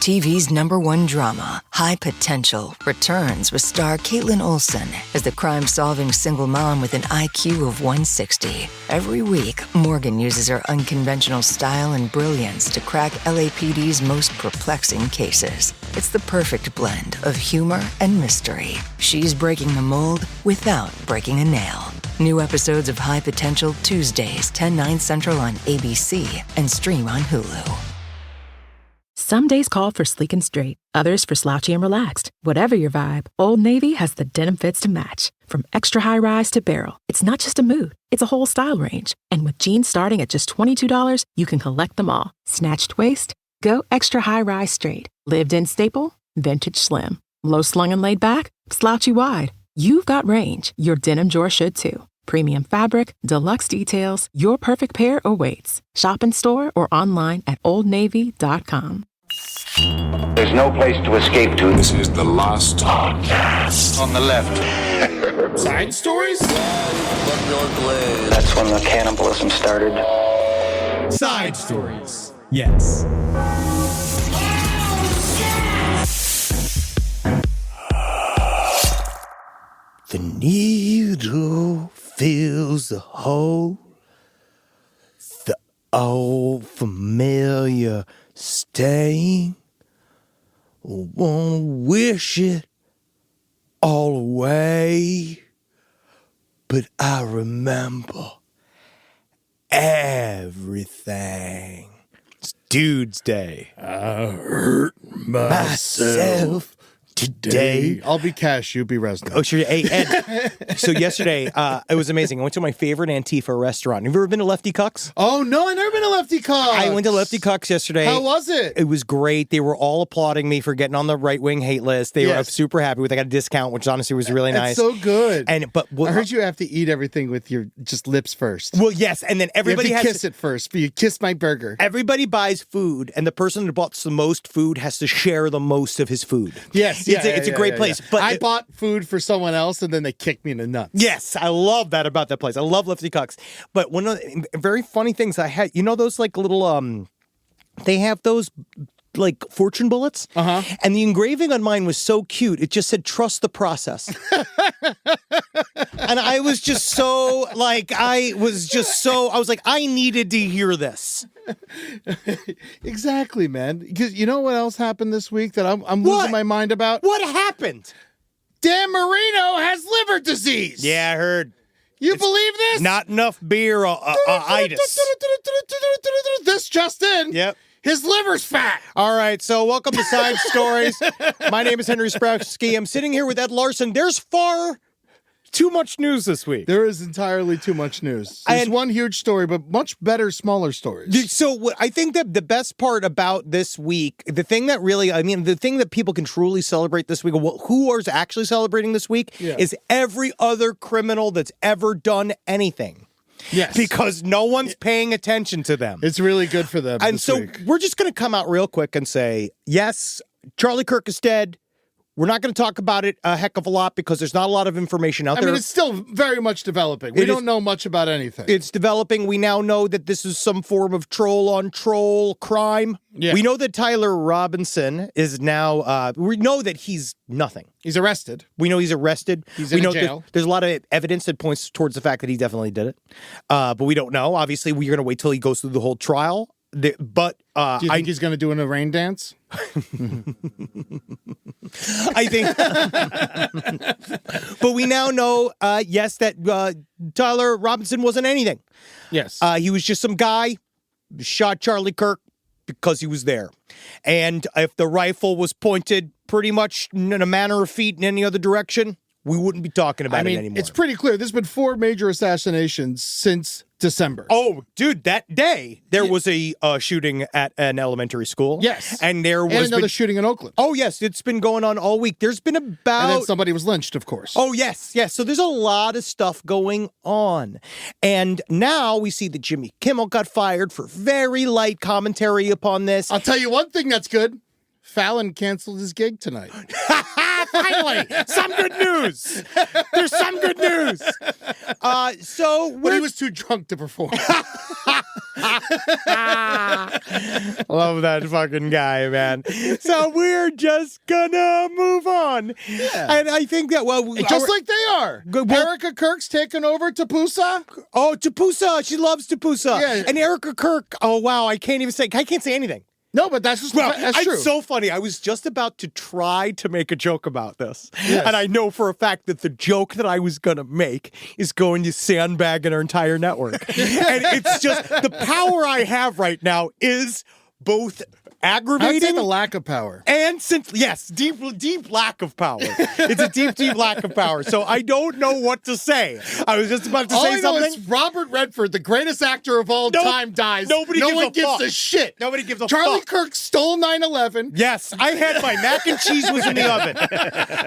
TV's #1 drama, High Potential, returns with star Caitlin Olsen as the crime-solving single mom with an IQ of 160. Every week, Morgan uses her unconventional style and brilliance to crack LAPD's most perplexing cases. It's the perfect blend of humor and mystery. She's breaking the mold without breaking a nail. New episodes of High Potential Tuesdays, 10/9 Central on ABC and stream on Hulu. Some days call for sleek and straight, others for slouchy and relaxed. Whatever your vibe, Old Navy has the denim fits to match. From extra high rise to barrel, it's not just a mood, it's a whole style range. And with jeans starting at just $22, you can collect them all. Snatched waist? Go extra high rise straight. Lived in staple? Vintage slim. Low slung and laid back? Slouchy wide. You've got range. Your denim drawer should too. Premium fabric, deluxe details, your perfect pair awaits. Shop in store or online at oldnavy.com. There's no place to escape to. This is the last podcast. On the left. Side stories? That's when the cannibalism started. Side stories. Yes. The needle fills the hole. The old familiar stain. Wanna wish it all away, but I remember everything. It's Dude's Day. I hurt myself today. I'll be Cash, you be Resnick. Oh, sure. Hey, Ed. So yesterday, it was amazing. I went to my favorite Antifa restaurant. Have you ever been to Lefty Cucks? Oh, no, I've never been to Lefty Cucks. I went to Lefty Cucks yesterday. How was it? It was great. They were all applauding me for getting on the right-wing hate list. They were super happy with. I got a discount, which honestly was really nice. It's so good. But I heard you have to eat everything with your just lips first. Well, yes, and then everybody you have to has kiss it first. You kiss my burger. Everybody buys food, and the person that bought the most food has to share the most of his food. Yes, it's a great place. But I bought food for someone else, and then they kicked me in the nuts. Yes, I love that about that place. I love Lefty Cucks. But one of the very funny things I had, you know those like little, they have those like fortune bullets? Uh-huh. And the engraving on mine was so cute. It just said, trust the process. And I was just so, I was like, I needed to hear this. Exactly, man. Because you know what else happened this week that I'm losing my mind about? What happened? Dan Marino has liver disease. Yeah, I heard. You believe this? Not enough beer itis. This just in. Yep. His liver's fat. All right, so welcome to Side Stories. My name is Henry Sprowski. I'm sitting here with Ed Larson. There's far too much news this week. There is entirely too much news. There's one huge story, but much better, smaller stories. So I think that the best part about this week, the thing that people can truly celebrate this week, who is actually celebrating this week, is every other criminal that's ever done anything. Yes. Because no one's paying attention to them. It's really good for them. And so we're just going to come out real quick and say, yes, Charlie Kirk is dead. We're not going to talk about it a heck of a lot because there's not a lot of information out there. I mean, it's still very much developing. We don't know much about anything. It's developing. We now know that this is some form of troll-on-troll crime. Yeah. We know that Tyler Robinson is now, we know that he's nothing. He's arrested. We know he's arrested. He's in jail. There's a lot of evidence that points towards the fact that he definitely did it. But we don't know. Obviously, we're going to wait till he goes through the whole trial. Do you think he's going to do a rain dance? I think. But we now know, yes, that Tyler Robinson wasn't anything. Yes. He was just some guy who shot Charlie Kirk because he was there. And if the rifle was pointed pretty much in a manner of feet in any other direction, we wouldn't be talking about it anymore. It's pretty clear. There's been 4 major assassinations since December. Oh, dude, that day there was a shooting at an elementary school. Yes. And there was another shooting in Oakland. Oh, yes. It's been going on all week. There's been about... And then somebody was lynched, of course. Oh, yes. Yes. So there's a lot of stuff going on. And now we see that Jimmy Kimmel got fired for very light commentary upon this. I'll tell you one thing that's good. Fallon canceled his gig tonight. Finally, some good news. There's some good news. But he was too drunk to perform. Love that fucking guy, man. So we're just gonna move on. Yeah. And I think that, just like they are. Erica Kirk's taken over Tapusa. Oh, Tapusa. She loves Tapusa. Yeah. And Erica Kirk, oh, wow, I can't say anything. No, but that's true. It's so funny. I was just about to try to make a joke about this. Yes. And I know for a fact that the joke that I was going to make is going to sandbag an entire network. And it's just the power I have right now is both aggravating. I'd say the lack of power. And deep lack of power. It's a deep lack of power. So I don't know what to say. I was just about to say something. It's Robert Redford, the greatest actor of all time, dies. No one gives a shit. Nobody gives a Charlie fuck. Kirk stole 9/11. Yes, I had my mac and cheese was in the oven.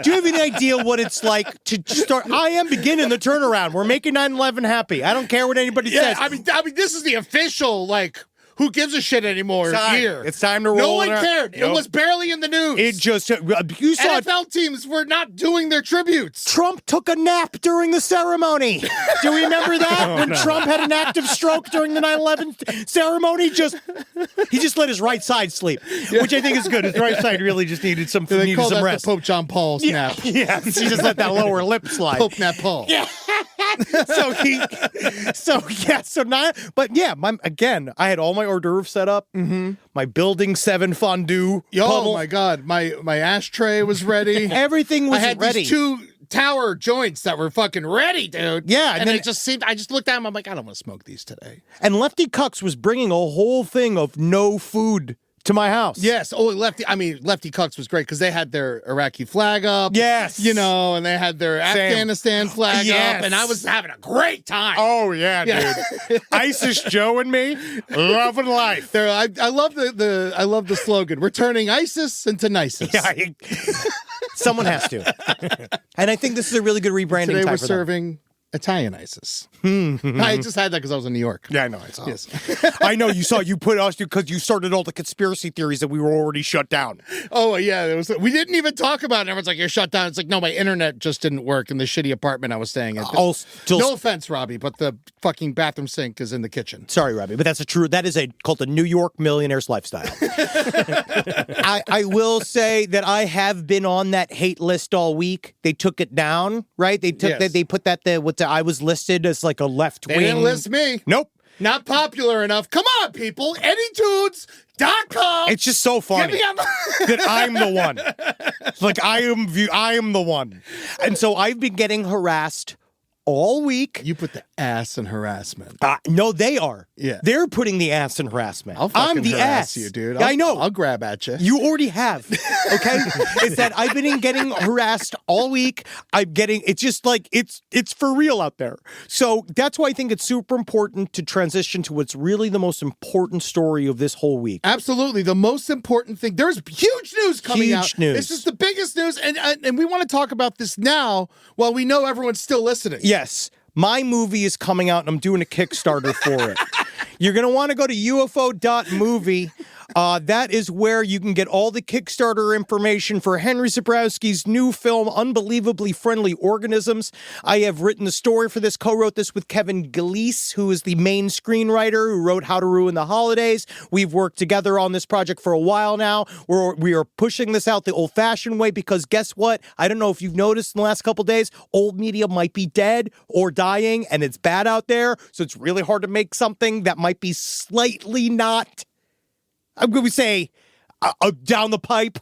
Do you have any idea what it's like to start? I am beginning the turnaround. We're making 9/11 happy. I don't care what anybody says. I mean, this is the official, who gives a shit anymore? It's time to roll. No one cared. Nope. It was barely in the news. It just, you saw NFL teams were not doing their tributes. Trump took a nap during the ceremony. Do you remember that? Trump had an active stroke during the 9/11 ceremony? He just let his right side sleep, which I think is good. His right side really just needed some rest. The Pope John Paul snap. Yeah, he just let that lower lip slide. Pope Nap Paul. Yeah. I had all my hors d'oeuvres set up. Mm-hmm. My Building 7 fondue. Oh my God, my ashtray was ready. Everything was ready. I had these 2 tower joints that were fucking ready, dude. Yeah, and it just seemed. I just looked at them. I'm like, I don't want to smoke these today. And Lefty Cucks was bringing a whole thing of no food to my house. Yes. Oh, Lefty Cucks was great because they had their Iraqi flag up. Yes. And they had their Afghanistan flag up, and I was having a great time. Oh yeah, dude. ISIS Joe and me, loving life. I love I love the slogan. We're turning ISIS into Nisus. Yeah. Someone has to. And I think this is a really good rebranding. Today time we're for serving Italian ISIS. I just had that because I was in New York. Yeah, I know. I saw. Yes. I know you saw. You put us because you started all the conspiracy theories that we were already shut down. Oh yeah, we didn't even talk about it. Everyone's like, "You're shut down." It's like, no, my internet just didn't work in the shitty apartment I was staying in. No offense, Robbie, but the fucking bathroom sink is in the kitchen. Sorry, Robbie, but that is called a New York millionaire's lifestyle. I will say that I have been on that hate list all week. They took it down, right? They took they put that I was listed as like a left wing. They didn't list me. Nope. Not popular enough. Come on, people. AnyTunes.com. It's just so funny that I'm the one. Like I am the one. And so I've been getting harassed all week. You put the ass in harassment. No, they are. Yeah. They're putting the ass in harassment. I'm the harass ass. you, dude. I know. I'll grab at you. You already have. Okay? It's that I've been getting harassed all week. It's just like, it's for real out there. So that's why I think it's super important to transition to what's really the most important story of this whole week. Absolutely. The most important thing. There's huge news coming out. Huge news. This is the biggest news. And we want to talk about this now while we know everyone's still listening. Yes. My movie is coming out and I'm doing a Kickstarter for it. You're going to want to go to ufo.movie. That is where you can get all the Kickstarter information for Henry Zebrowski's new film, Unbelievably Friendly Organisms. I have written the story for this, co-wrote this with Kevin Gleese, who is the main screenwriter who wrote How to Ruin the Holidays. We've worked together on this project for a while now. We are pushing this out the old-fashioned way because guess what? I don't know if you've noticed in the last couple days, old media might be dead or dying, and it's bad out there, so it's really hard to make something that might be slightly not... I'm going to say down the pipe,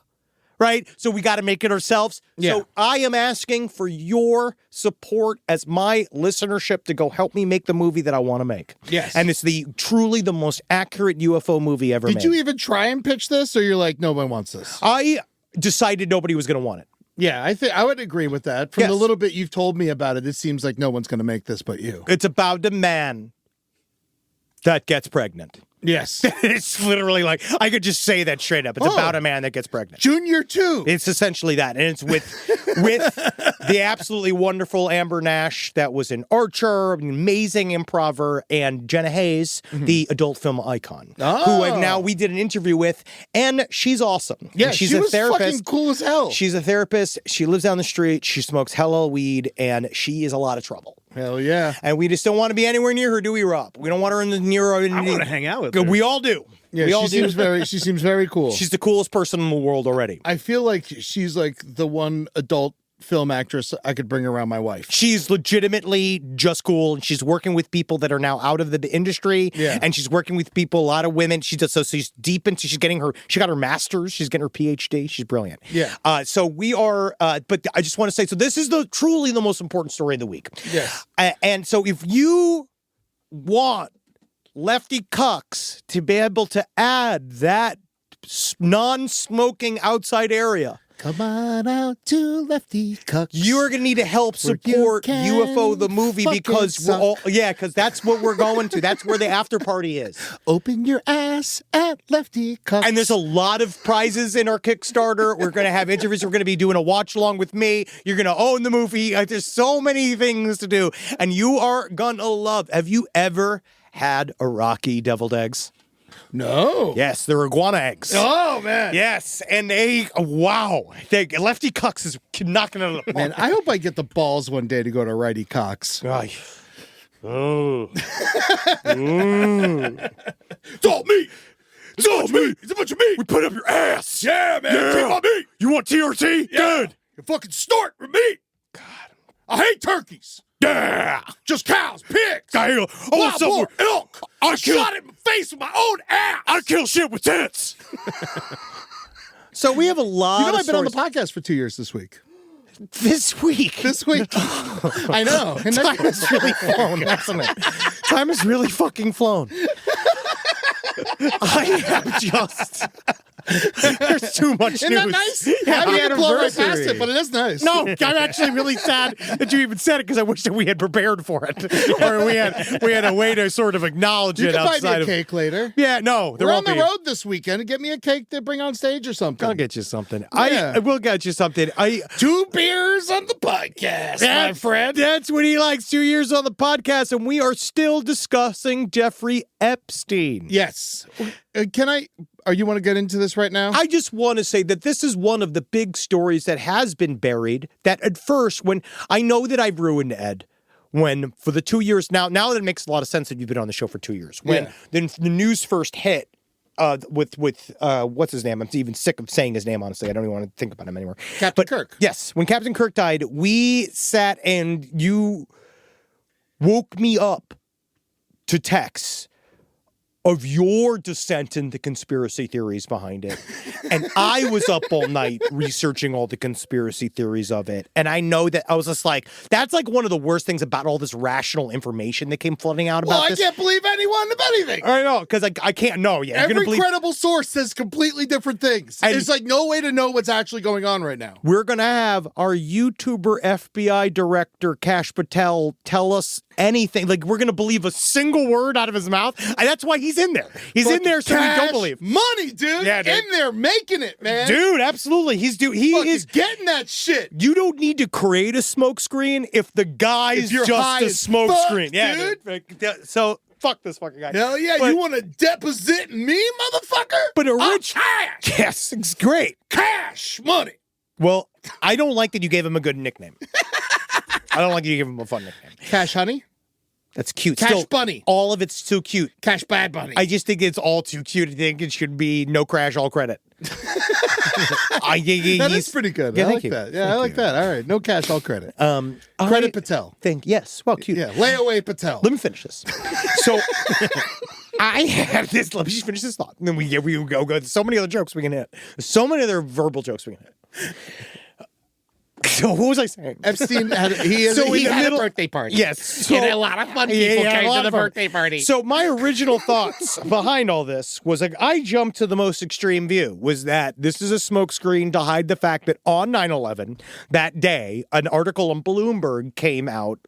right? So we got to make it ourselves. Yeah. So I am asking for your support as my listenership to go help me make the movie that I want to make. Yes. And it's truly the most accurate UFO movie ever made. Did you even try and pitch this, or you're like, nobody wants this? I decided nobody was going to want it. Yeah, I would agree with that. From the little bit you've told me about it, it seems like no one's going to make this but you. It's about a man that gets pregnant. Yes. It's literally like, I could just say that straight up. It's about a man that gets pregnant. Junior 2. It's essentially that. And it's with the absolutely wonderful Amber Nash that was an Archer, an amazing improver, and Jenna Hayes, the adult film icon, who we did an interview with, and she's awesome. Yeah, she's she a was therapist. fucking cool as hell. She's a therapist. She lives down the street. She smokes hella weed, and she is a lot of trouble. Hell yeah. And we just don't want to be anywhere near her, do we, Rob? We don't want her in the near. I want to hang out with her. We all do. Yeah, we all she seems very cool. She's the coolest person in the world already. I feel like she's like the one adult film actress I could bring around my wife. She's legitimately just cool, and she's working with people that are now out of the industry. Yeah. And she's working with people, a lot of women. She she's deep into, she got her master's, she's getting her PhD. She's brilliant. Yeah. So we are, but I just want to say, so this is truly the most important story of the week. Yes. And so if you want Lefty Cucks to be able to add that non-smoking outside area, come on out to Lefty Cucks. you are going to need to help support UFO the movie because because that's what we're going to. That's where the after party is. Open your ass at Lefty Cucks. And there's a lot of prizes in our Kickstarter. We're going to have interviews. We're going to be doing a watch along with me. You're going to own the movie. There's so many things to do, and you are going to love. Have you ever had Iraqi deviled eggs? No. Yes, they're iguana eggs. Oh, man. Yes, and Lefty Cucks is knocking it out of the park. Man, I hope I get the balls one day to go to Righty Cox. Ay. Oh. It's all me. It's all me. It's a bunch of meat. We put up your ass. Yeah, man. Keep my meat. You want TRT? Yeah. Good. You fucking snort with meat. God. I hate turkeys. Yeah. Just cows, pigs. Wild boar, elk. I shot it in the face with my own ass. I kill shit with tits. So we have a lot I've of been on the stories. podcast for 2 years this week. This week. I know. And Time has really flown, hasn't it? Time has really fucking flown. I have just... There's too much Isn't news. that nice? I didn't blow right past it, but it is nice. No, I'm actually really sad that you even said it because I wish that we had prepared for it, or we had a way to sort of acknowledge You it can buy outside me a of. cake later. Yeah, no, there We're on won't the be. road this weekend. Get me a cake to bring on stage or something. I'll get you something. Yeah. I will get you something. 2 beers on the podcast, my friend. That's what he likes. 2 years on the podcast, and we are still discussing Jeffrey Epstein. Yes. You want to get into this right now? I just want to say that this is one of the big stories that has been buried, that at first, when I know that I've ruined Ed, when for the 2 years now that it makes a lot of sense that you've been on the show for 2 years, when the news first hit, with what's his name? I'm even sick of saying his name, honestly. I don't even want to think about him anymore. Captain Kirk. Yes. When Captain Kirk died, we sat and you woke me up to texts of your dissent into conspiracy theories behind it. And I was up all night researching all the conspiracy theories of it. And I know that I was just like, that's like one of the worst things about all this rational information that came flooding out about this. I can't believe anyone of anything. I know, because I can't know yet. Every credible source says completely different things. And there's like no way to know what's actually going on right now. We're going to have our YouTuber FBI director, Kash Patel, tell us anything. Like, we're going to believe a single word out of his mouth. And that's why he's in there. He's in there so we don't believe. Money, dude. Yeah, dude. In there making it, man. Dude, absolutely. He is getting that shit. You don't need to create a smoke screen if the guy's just a smoke screen. Yeah, dude. So fuck this fucking guy. Hell yeah, you want to deposit me, motherfucker? But a rich cash. Yes, it's great. Cash money. Well, I don't like that you gave him a good nickname. I don't like that you gave him a fun nickname. Cash Honey? That's cute. Cash Bunny. All of it's too cute. Cash Bad Bunny. I just think it's all too cute. I think it should be no crash, all credit. That is pretty good. Yeah, I like that. Yeah, I like that. All right. No cash, all credit. Credit Patel. Yes. Well, cute. Yeah. Layaway Patel. Let me finish this. So I had this. Let me just finish this thought. And then we go. So many other jokes we can hit. So many other verbal jokes we can hit. So what was I saying? Epstein had a birthday party. Yes. So, he had a lot of fun people came to the birthday party. So my original thoughts behind all this was like, I jumped to the most extreme view, was that this is a smokescreen to hide the fact that on 9/11, that day, an article on Bloomberg came out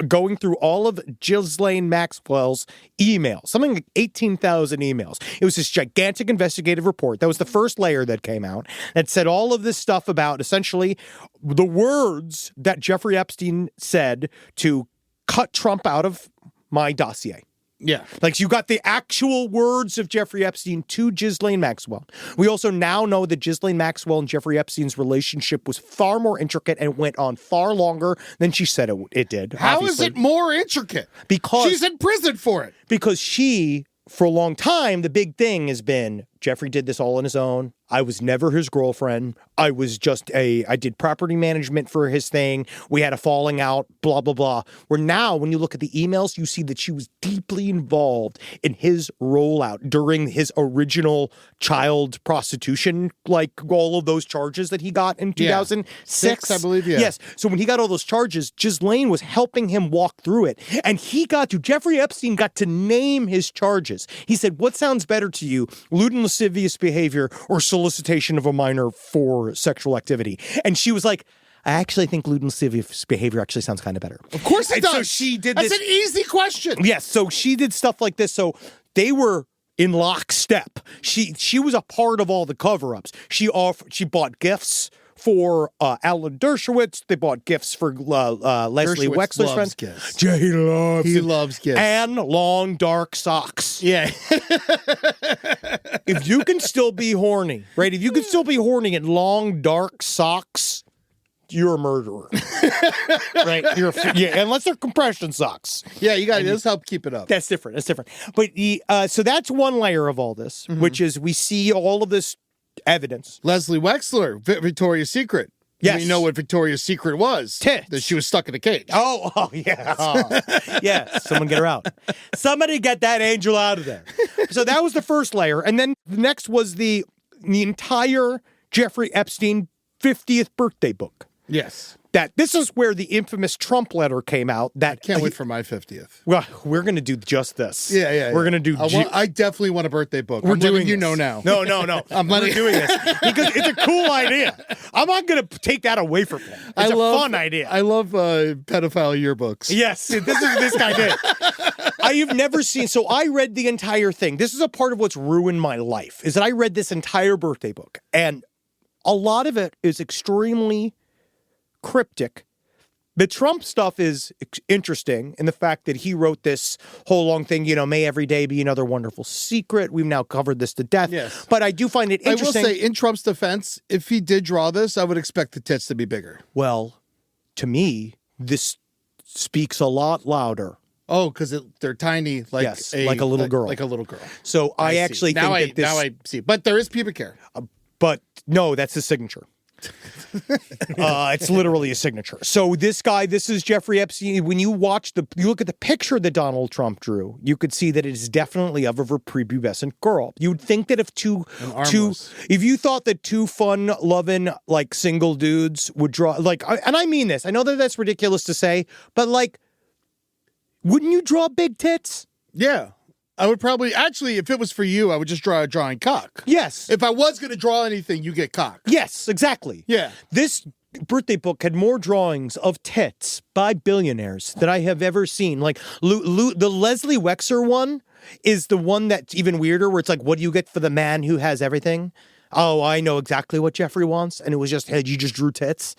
going through all of Ghislaine Maxwell's emails, something like 18,000 emails. It was this gigantic investigative report. That was the first layer that came out that said all of this stuff about essentially the words that Jeffrey Epstein said to cut Trump out of my dossier. Yeah. Like, you got the actual words of Jeffrey Epstein to Ghislaine Maxwell. We also now know that Ghislaine Maxwell and Jeffrey Epstein's relationship was far more intricate and went on far longer than she said it did. How obviously. is it more intricate? Because she's in prison for it. Because she, for a long time, the big thing has been Jeffrey did this all on his own. I was never his girlfriend. I did property management for his thing. We had a falling out, blah, blah, blah. Where now, when you look at the emails, you see that she was deeply involved in his rollout during his original child prostitution, like all of those charges that he got in 2006. I believe, yeah. Yes. So when he got all those charges, Ghislaine was helping him walk through it. And Jeffrey Epstein got to name his charges. He said, what sounds better to you, lewd and lascivious behavior or solicitation of a minor for sexual activity? And she was like, I actually think lewd and lascivious behavior actually sounds kind of better. Of course it does. So she did That's this. an easy question. Yes. So she did stuff like this. So they were in lockstep. She was a part of all the cover-ups. She bought gifts for Alan Dershowitz. They bought gifts for Leslie Dershowitz Wexler's loves friends. gifts. Yeah, he loves gifts. And long, dark socks. Yeah. If you can still be horny, right? If you can still be horny in long, dark socks, you're a murderer. Right? Unless they're compression socks. Yeah, you got to just help keep it up. That's different. But so that's one layer of all this, which is we see all of this evidence. Leslie Wexler, Victoria's Secret. Yes. You know what Victoria's Secret was? Tits. That she was stuck in a cage. Oh, yeah. Oh. Yeah, someone get her out. Somebody get that angel out of there. So that was the first layer. And then the next was the entire Jeffrey Epstein 50th birthday book. Yes. That this is where the infamous Trump letter came out. That Can't wait for my 50th. Well, we're going to do just this. Yeah. We're going to do... I definitely want a birthday book. We're doing you this. know now. No. We're doing this because it's a cool idea. I'm not going to take that away from him. It's a fun idea. I love pedophile yearbooks. Yes, this guy did. I've never seen... So I read the entire thing. This is a part of what's ruined my life, is that I read this entire birthday book. And a lot of it is extremely cryptic. The Trump stuff is interesting in the fact that he wrote this whole long thing, may every day be another wonderful secret. We've now covered this to death. Yes. But I do find it interesting. I will say, in Trump's defense, if he did draw this, I would expect the tits to be bigger. Well, to me, this speaks a lot louder. Oh, because they're tiny, like like a little girl. Like a little girl. So I actually think that this... Now I see. But there is pubic hair. But no, that's his signature. It's literally a signature. So this is Jeffrey Epstein. When you look at the picture that Donald Trump drew, you could see that it is definitely of a prepubescent girl. You would think that if if you thought that two fun loving like single dudes would draw and I mean this, I know that that's ridiculous to say, but wouldn't you draw big tits? Yeah. I would probably, actually, if it was for you, I would just draw a drawing cock. Yes. If I was going to draw anything, you get cock. Yes, exactly. Yeah. This birthday book had more drawings of tits by billionaires that I have ever seen. Like the Leslie Wexler one is the one that's even weirder, where it's like, what do you get for the man who has everything? Oh, I know exactly what Jeffrey wants. And it was just, hey, you just drew tits.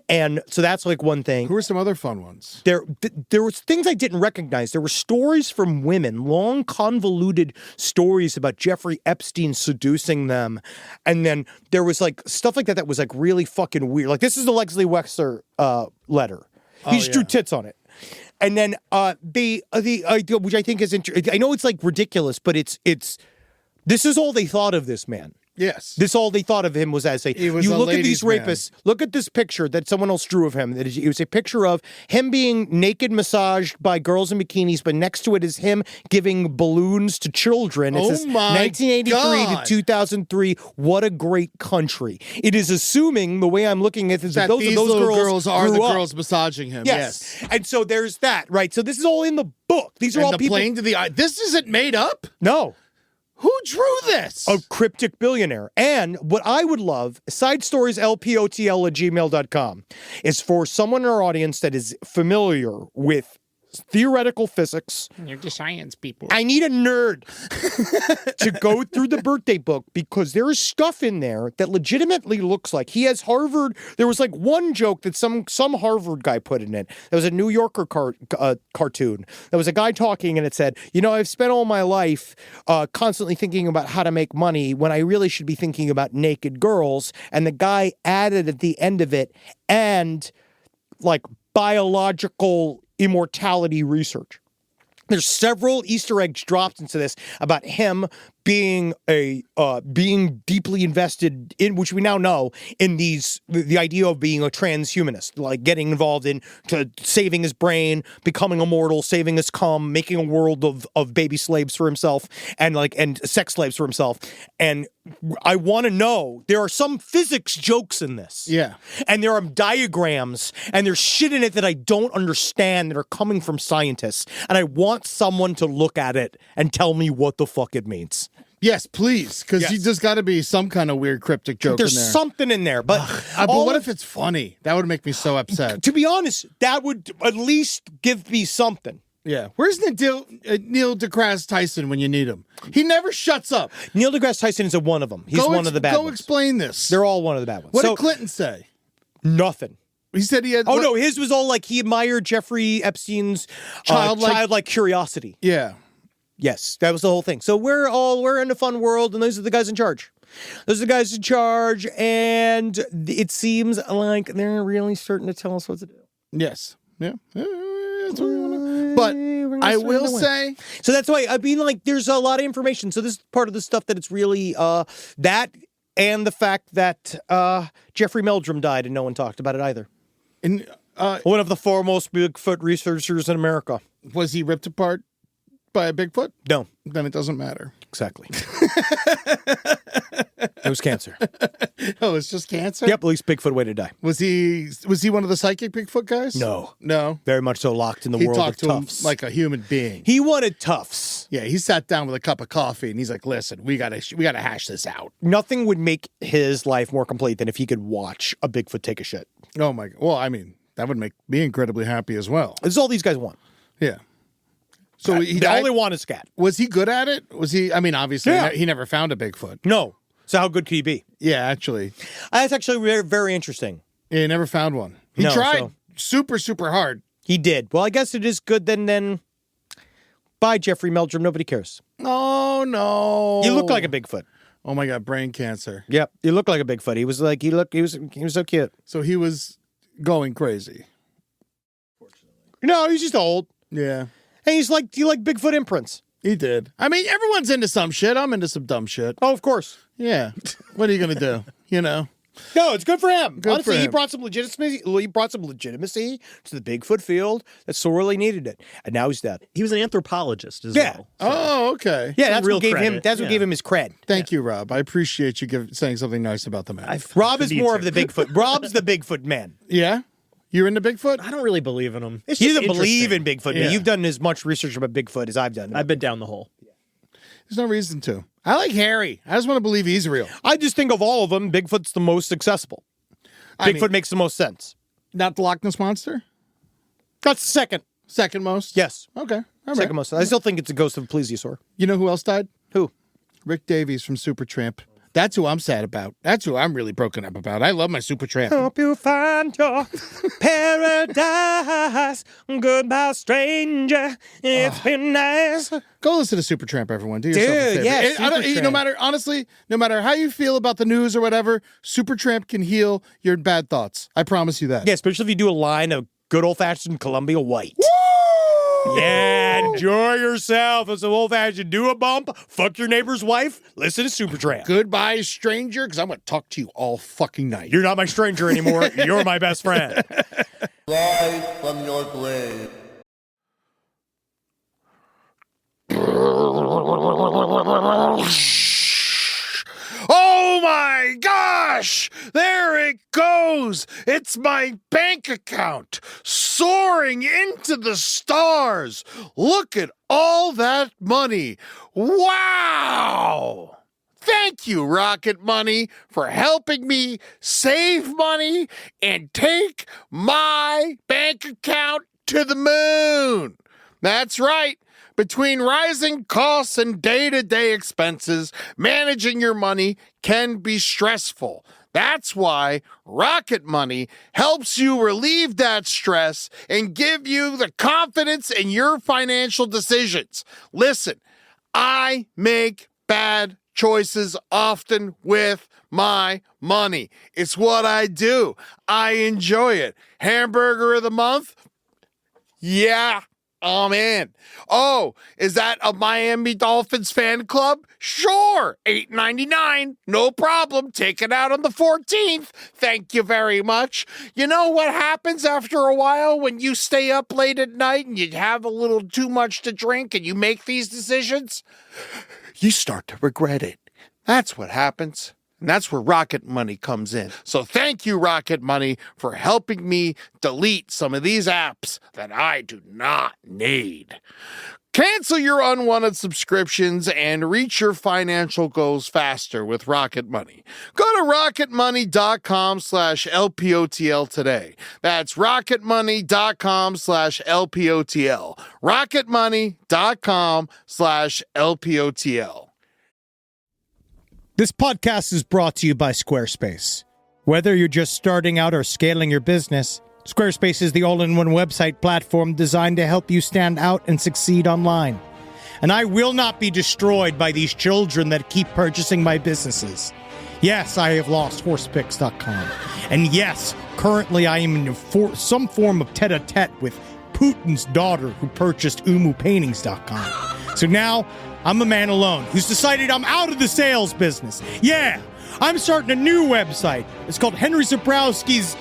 And so that's one thing. Who are some other fun ones? There was things I didn't recognize. There were stories from women, long convoluted stories about Jeffrey Epstein seducing them. And then there was stuff like that was really fucking weird. This is the Leslie Wexler letter. He just drew tits on it. And then which I think is interesting. I know it's ridiculous, but it's this is all they thought of this man. Yes. This all they thought of him was as a. He was you a look at these ladies' man. rapists. Look at this picture that someone else drew of him. It was a picture of him being naked, massaged by girls in bikinis, but next to it is him giving balloons to children. It says 1983 to 2003. What a great country! It is assuming the way I'm looking at this that those these those little girls are the grew up. girls massaging him. Yes. And so there's that, right? So this is all in the book. These are And all the people. playing to the eye. This isn't made up. No. Who drew this? A cryptic billionaire. And what I would love, sidestorieslpotl@gmail.com, is for someone in our audience that is familiar with theoretical physics. You're just science people. I need a nerd to go through the birthday book because there is stuff in there that legitimately looks like he has Harvard. There was like one joke that some Harvard guy put in it. There was a New Yorker cartoon. There was a guy talking and it said, I've spent all my life constantly thinking about how to make money when I really should be thinking about naked girls. And the guy added at the end of it, and like biological immortality research. There's several Easter eggs dropped into this about him being being deeply invested in, which we now know, in the idea of being a transhumanist, like getting involved in to saving his brain, becoming immortal, saving his cum, making a world of baby slaves for himself and sex slaves for himself. And I want to know, there are some physics jokes in this. Yeah. And there are diagrams and there's shit in it that I don't understand that are coming from scientists. And I want someone to look at it and tell me what the fuck it means. Yes, please, because you just got to be some kind of weird cryptic joke There's in there. something in there, but But what if it's funny? That would make me so upset. To be honest, that would at least give me something. Yeah. Where's Neil deGrasse Tyson when you need him? He never shuts up. Neil deGrasse Tyson is one of them. He's one of the bad ones. Go explain this. They're all one of the bad ones. What did Clinton say? Nothing. He said he had... Oh, no, his was all like he admired Jeffrey Epstein's childlike curiosity. Yeah. Yes, that was the whole thing. So we're in a fun world, and those are the guys in charge. Those are the guys in charge, and it seems like they're really starting to tell us what to do. Yes. Yeah. That's what we want to... But I will say... So that's why, I mean, like, there's a lot of information. So this is part of the stuff that it's really, that and the fact that Jeffrey Meldrum died and no one talked about it either. And, one of the foremost Bigfoot researchers in America. Was he ripped apart by a Bigfoot? No. Then it doesn't matter. Exactly. It was cancer. Oh, it's just cancer? Yep, at least Bigfoot way to die. Was he one of the psychic Bigfoot guys? No. No? Very much so locked in the He world of talked to toughs. him like a human being. He wanted toughs. Yeah, he sat down with a cup of coffee and he's like, listen, we gotta hash this out. Nothing would make his life more complete than if he could watch a Bigfoot take a shit. Oh my God. Well, I mean, that would make me incredibly happy as well. This is all these guys want. Yeah. So They only want is scat. Was he good at it? Was he? I mean, obviously, Yeah. he never found a Bigfoot. No. So how good could he be? Yeah, actually. That's actually very, very interesting. Yeah, he never found one. He No, tried so- super, super hard. He did. Well, I guess it is good then. Bye, Jeffrey Meldrum. Nobody cares. Oh, no. You look like a Bigfoot. Oh, my God. Brain cancer. Yep. You look like a Bigfoot. He was so cute. So he was going crazy. No, he's just old. Yeah. And you like Bigfoot imprints. He did. I mean, everyone's into some shit. I'm into some dumb shit. Oh, of course. Yeah. What are you going to do? You know? No, it's good for him. Good Honestly, for he him. brought some legitimacy. He brought some legitimacy to the Bigfoot field that sorely needed it, and now he's dead. He was an anthropologist as Yeah. well. Oh, okay. Yeah, that's real what gave him. credit. That's what Yeah. gave him his cred. Thank you, Rob. I appreciate you saying something nice about the man. Rob is Me more too. of the Bigfoot. Rob's the Bigfoot man. Yeah? You're into Bigfoot? I don't really believe in him. It's He just doesn't believe in interesting. Bigfoot, Yeah. but you've done as much research about Bigfoot as I've done. I've been down the hole. There's no reason to. I like Harry. I just want to believe he's real. I just think of all of them, Bigfoot's the most accessible. I Bigfoot mean, makes the most sense. not the Loch Ness Monster? That's second. Second most? Yes. Okay. All right. Second most. I still think it's a ghost of a plesiosaur. You know who else died? Who? Rick Davies from Supertramp. That's who I'm sad about. That's who I'm really broken up about. I love my Supertramp. Hope you find your paradise. Goodbye, stranger. It's been nice. Go listen to Supertramp, everyone. Do yourself a Dude, favor. yeah, I don't- Supertramp. no matter, honestly, no matter how you feel about the news or whatever, Supertramp can heal your bad thoughts. I promise you that. Yeah, especially if you do a line of good old-fashioned Columbia White. Woo! Yeah, enjoy yourself. It's an old-fashioned do a bump, fuck your neighbor's wife, listen to Supertramp. Goodbye, stranger, because I'm going to talk to you all fucking night. You're not my stranger anymore. You're my best friend. Rise from your grave. Oh my gosh! There it goes! It's my bank account soaring into the stars! Look at all that money! Wow! Thank you, Rocket Money, for helping me save money and take my bank account to the moon. That's right. Between rising costs and day-to-day expenses, managing your money can be stressful. That's why Rocket Money helps you relieve that stress and give you the confidence in your financial decisions. Listen, I make bad choices often with my money. It's what I do. I enjoy it. Hamburger of the month? Yeah. I'm in. Oh, is that a Miami Dolphins fan club? Sure, $8.99, no problem. Take it out on the 14th. Thank you very much. You know what happens after a while when you stay up late at night and you have a little too much to drink and you make these decisions? You start to regret it. That's what happens. And that's where Rocket Money comes in. So thank you, Rocket Money, for helping me delete some of these apps that I do not need. Cancel your unwanted subscriptions and reach your financial goals faster with Rocket Money. Go to rocketmoney.com/LPOTL today. That's rocketmoney.com/LPOTL. rocketmoney.com/LPOTL. This podcast is brought to you by Squarespace. Whether you're just starting out or scaling your business, Squarespace is the all-in-one website platform designed to help you stand out and succeed online. And I will not be destroyed by these children that keep purchasing my businesses. Yes, I have lost horsepicks.com. And yes, currently I am in some form of tete-a-tete with Putin's daughter who purchased umupaintings.com. So now I'm a man alone who's decided I'm out of the sales business. Yeah, I'm starting a new website. It's called Henry Zabrowski's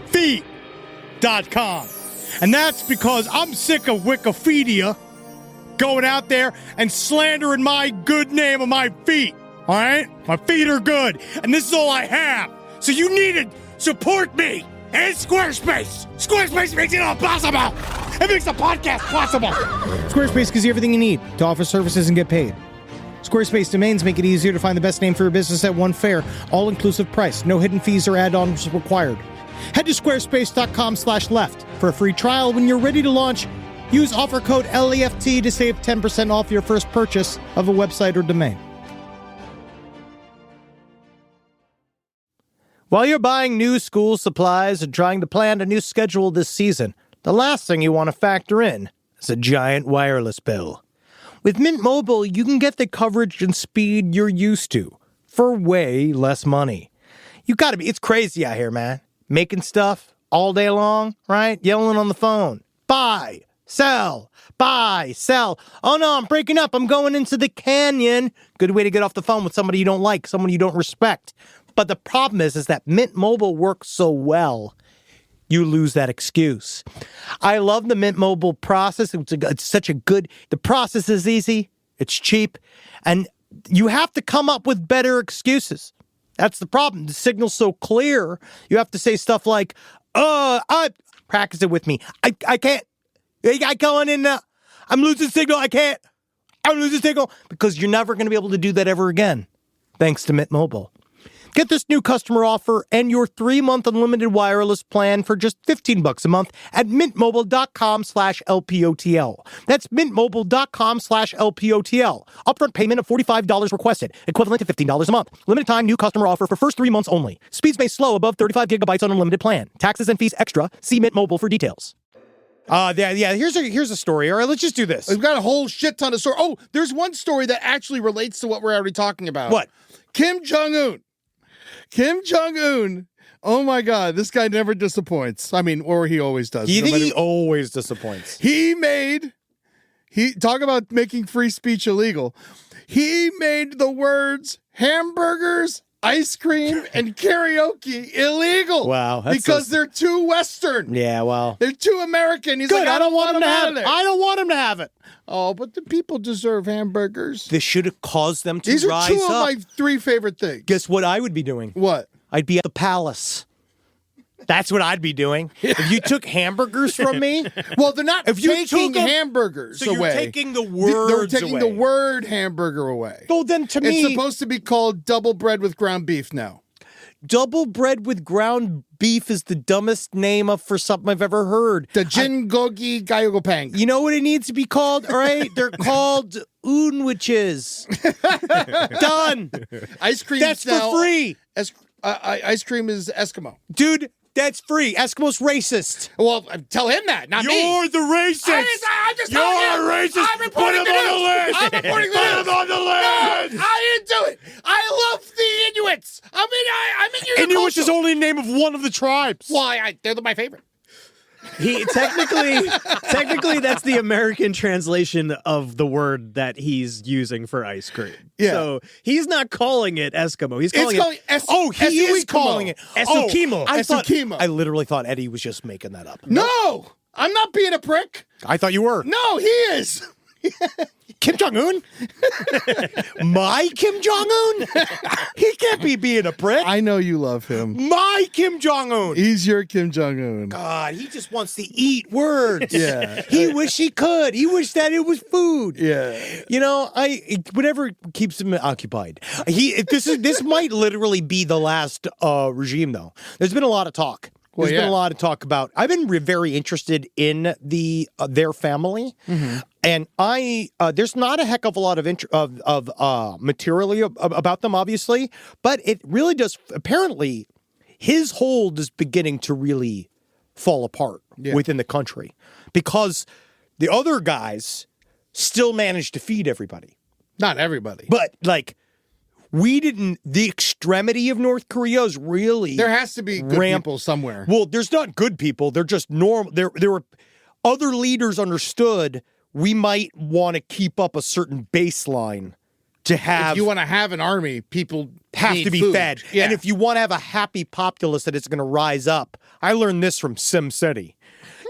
Feet.com. And that's because I'm sick of Wikipedia going out there and slandering my good name of my feet. All right? My feet are good. And this is all I have. So you need to support me and Squarespace. Squarespace makes it all possible. It makes the podcast possible. Squarespace gives you everything you need to offer services and get paid. Squarespace domains make it easier to find the best name for your business at one fair, all-inclusive price. No hidden fees or add-ons required. Head to squarespace.com/left for a free trial. When you're ready to launch, use offer code LEFT to save 10% off your first purchase of a website or domain. While you're buying new school supplies and trying to plan a new schedule this season, the last thing you want to factor in is a giant wireless bill. With Mint Mobile, you can get the coverage and speed you're used to for way less money. It's crazy out here, man. Making stuff all day long, right? Yelling on the phone. Buy, sell, buy, sell. Oh no, I'm breaking up. I'm going into the canyon. Good way to get off the phone with somebody you don't like, someone you don't respect. But the problem is that Mint Mobile works so well, you lose that excuse. I love the Mint Mobile process. The process is easy, it's cheap, and you have to come up with better excuses. That's the problem. The signal's so clear, you have to say stuff like, practice it with me. I can't. I going in now. I'm losing signal. I'm losing signal. Because you're never going to be able to do that ever again, thanks to Mint Mobile. Get this new customer offer and your 3-month unlimited wireless plan for just $15 a month at mintmobile.com/LPOTL. That's mintmobile.com/LPOTL. Upfront payment of $45 requested, equivalent to $15 a month. Limited time new customer offer for first 3 months only. Speeds may slow above 35 gigabytes on unlimited plan. Taxes and fees extra. See Mint Mobile for details. Here's a story. All right, let's just do this. We've got a whole shit ton of stories. Oh, there's one story that actually relates to what we're already talking about. What? Kim Jong-un. Oh my God, this guy never disappoints. I mean, or he always does. You think he always disappoints? He made talk about making free speech illegal. He made the words hamburgers, ice cream, and karaoke illegal. Wow. Because they're too Western. Yeah, well. They're too American. He's Good, like, I don't want him to have it. it. I don't want him to have it. Oh, but the people deserve hamburgers. This should have caused them to These rise are two of up. my 3 favorite things. Guess what I would be doing? What? I'd be at the palace. That's what I'd be doing. If you took hamburgers from me. Well, they're not If you taking took 'em- hamburgers So away. you're taking the words They're taking away. the word hamburger away. Well, then to me. It's supposed to be called double bread with ground beef now. Double bread with ground beef is the dumbest name for something I've ever heard. The Jingogi Gayogopang. You know what it needs to be called? All right, they're called unwiches. Done. Ice cream. That's for free, Ice cream is Eskimo. dude. That's free. Eskimo's racist. Well, tell him that, not me. You're the racist. I'm just You're telling you. racist. I'm reporting Put him on the list. I'm reporting the Put news. him on the list. No, I didn't do it. I love the Inuits. I'm in Inuit is only the name of one of the tribes. Why? They're my favorite. He technically that's the American translation of the word that he's using for ice cream. Yeah. So he's not calling it Eskimo. He's It's calling called He is calling it Esukimo. Esukimo. I literally thought Eddie was just making that up. No, I'm not being a prick. I thought you were. No, he is. Kim Jong-un? My Kim Jong-un? He can't be being a prick. I know you love him. My Kim Jong-un. He's your Kim Jong-un. God, he just wants to eat words. Yeah. He wish he could. He wished that it was food. Yeah. You know, whatever keeps him occupied. This might literally be the last regime, though. There's been a lot of talk. There's been a lot of talk about. I've been very interested in their family, and there's not a heck of a lot of material about them, obviously, but it really does. Apparently, his hold is beginning to really fall apart within the country because the other guys still manage to feed everybody. Not everybody, but the extremity of North Korea is really. There has to be good people somewhere. Well, there's not good people. They're just normal. There were other leaders understood we might want to keep up a certain baseline to have. If you want to have an army, people have to be food. fed. Yeah. And if you want to have a happy populace that is going to rise up, I learned this from SimCity.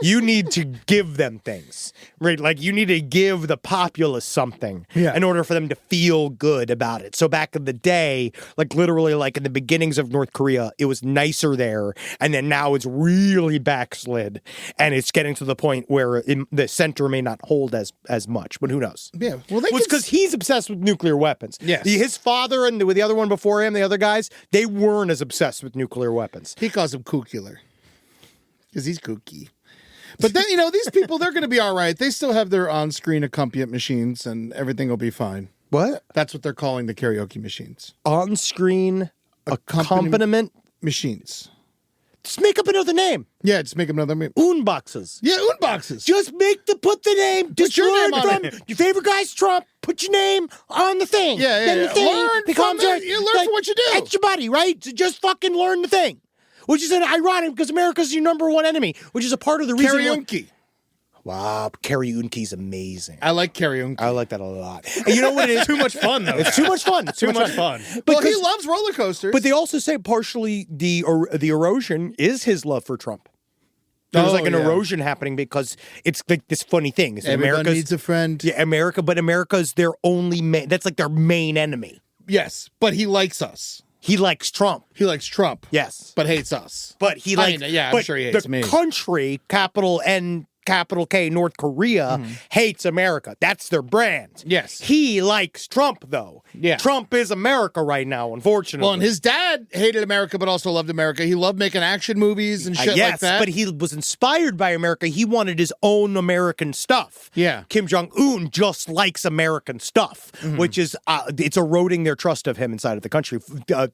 You need to give them things, right? Like you need to give the populace something in order for them to feel good about it. So back in the day, literally in the beginnings of North Korea, it was nicer there. And then now it's really backslid. And it's getting to the point where the center may not hold as much, but who knows? Yeah. Well, it's because he's obsessed with nuclear weapons. Yes. His father and the other one before him, the other guys, they weren't as obsessed with nuclear weapons. He calls him kookular because he's kooky. But then, these people, they're going to be all right. They still have their on-screen accompaniment machines, and everything will be fine. What? That's what they're calling the karaoke machines. On-screen accompaniment machines. Just make up another name. Yeah, just make up another name. Unboxes. Yeah, unboxes. Just put the name. Put your name on it. Your favorite guy's Trump. Put your name on the thing. Yeah. Then the thing learn becomes from it. You learn from what you do. It's your buddy, right? So just fucking learn the thing. Which is ironic because America's your number one enemy, which is a part of the reason. Karaoke. Wow, karaoke's amazing. I like karaoke. I like that a lot. And you know what it is? Too much fun, though. It's too much fun. It's too much fun. Well, he loves roller coasters. But they also say partially the erosion is his love for Trump. There's an erosion happening because it's like this funny thing. Everyone needs a friend. Yeah, but America's their only that's like their main enemy. Yes, but he likes us. He likes Trump. He likes Trump. Yes. But hates us. But he likes... I'm sure he hates me. The country, capital N, capital K, North Korea, hates America. That's their brand. Yes. He likes Trump, though. Yeah. Trump is America right now, unfortunately. Well, and his dad hated America, but also loved America. He loved making action movies and shit like that. Yes, but he was inspired by America. He wanted his own American stuff. Yeah. Kim Jong-un just likes American stuff, which is, it's eroding their trust of him inside of the country,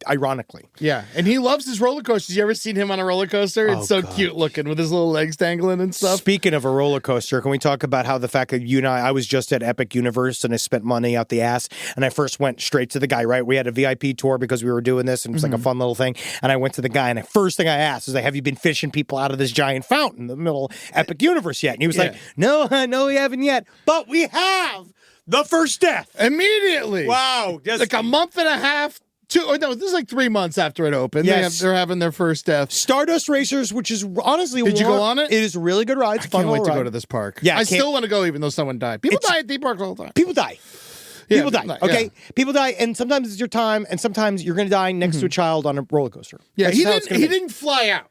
ironically. Yeah, and he loves his roller coasters. You ever seen him on a roller coaster? It's so God. cute looking with his little legs dangling and stuff. Speaking of a roller coaster, can we talk about how the fact that you and I was just at Epic Universe and I spent money out the ass, and I first went straight to the guy, right? We had a VIP tour because we were doing this, and it was like a fun little thing. And I went to the guy, and the first thing I asked is, like, have you been fishing people out of this giant fountain in the middle of Epic Universe yet? And he was like, no, we haven't yet. But we have the first death. Immediately. Wow. Like a month and a half. This is like 3 months after it opened. Yes. They're having their first death. Stardust Racers, which is honestly... Did you go on it? It is a really good ride. It's I fun can't wait to ride. go to this park. Yeah, I still want to go even though someone died. People die at theme parks all the time. People die. Yeah, People die. Okay? Yeah. People die, and sometimes it's your time, and sometimes you're going to die next to a child on a roller coaster. Yeah, That's he how it's didn't. gonna He be. didn't fly out.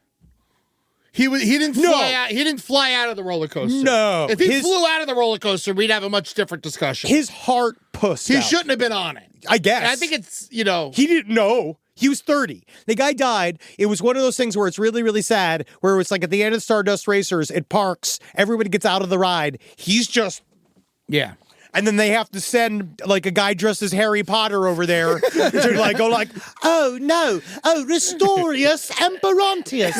He didn't fly out. He didn't fly out of the roller coaster. No. If he flew out of the roller coaster, we'd have a much different discussion. His heart pussed He out. shouldn't have been on it. I guess. And I think it's, you know. He didn't know. He was 30. The guy died. It was one of those things where it's really, really sad, where it's like at the end of Stardust Racers, it parks, everybody gets out of the ride. He's just... Yeah. And then they have to send like a guy dressed as Harry Potter over there to like go like, oh no, oh Restorius Emperantius,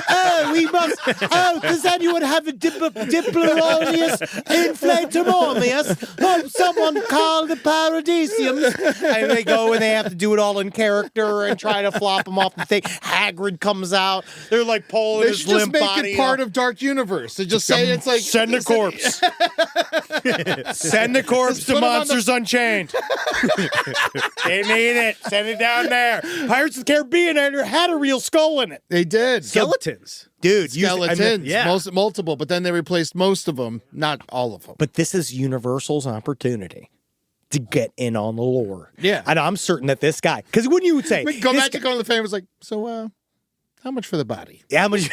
oh we must, oh does anyone have a Diplodocus inflatomormius? Oh someone call the Paradisiums. And they go and they have to do it all in character and try to flop them off the thing. Hagrid comes out, they're like pulling They his should just limp make body it part up. of Dark Universe. They just say it's like Send a corpse. Send the corpse to put him on Monsters Unchained. They need it. Send it down there. Pirates of the Caribbean had a real skull in it. They did. Skeletons. Dude, Skeletons. yeah. Multiple, but then they replaced most of them, not all of them. But this is Universal's opportunity to get in on the lore. Yeah. And I'm certain that this guy, because when you would say, Go this back to going to the famous, like, so, how much for the body? yeah, how much?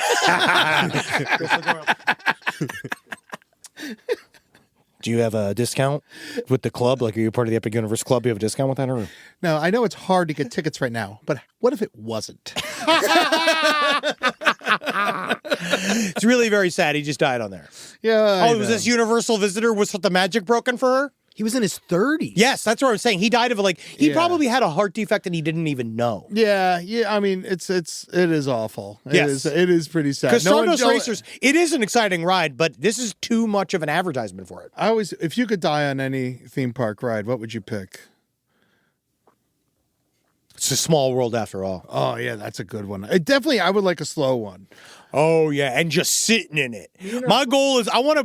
Do you have a discount with the club? Like, are you part of the Epic Universe Club? Do you have a discount with that? Or? No, I know it's hard to get tickets right now, but what if it wasn't? It's really very sad. He just died on there. Yeah. Oh, was this Universal visitor? Was the magic broken for her? He was in his 30s. Yes, that's what I was saying. He died of he Yeah. probably had a heart defect and he didn't even know. Yeah. I mean, it is awful. Yes. It is pretty sad. Because Stardust one- Racers, it is an exciting ride, but this is too much of an advertisement for it. if you could die on any theme park ride, what would you pick? It's a small world after all. Oh yeah, that's a good one. I would like a slow one. Oh yeah, and just sitting in it. My goal is I want to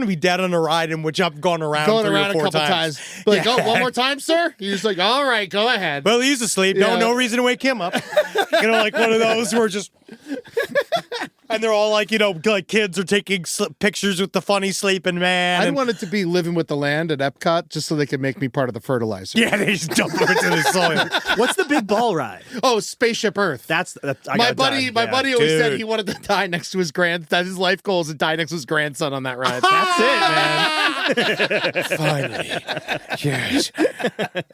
be dead on a ride in which I've gone around Going 3 around or a 4 couple times. Like, Yeah. oh, one more time, sir? You're just like, all right, go ahead. Well, he's asleep. Yeah. No reason to wake him up. Like one of those where just. And they're all like, like kids are taking pictures with the funny sleeping man. I'd want it to be living with the land at Epcot just so they could make me part of the fertilizer. Yeah, they just dump them into the soil. What's the big ball ride? Oh, Spaceship Earth. My buddy always said he wanted to die next to his that his life goal is to die next to his grandson on that ride. That's it, man. Finally. Yes.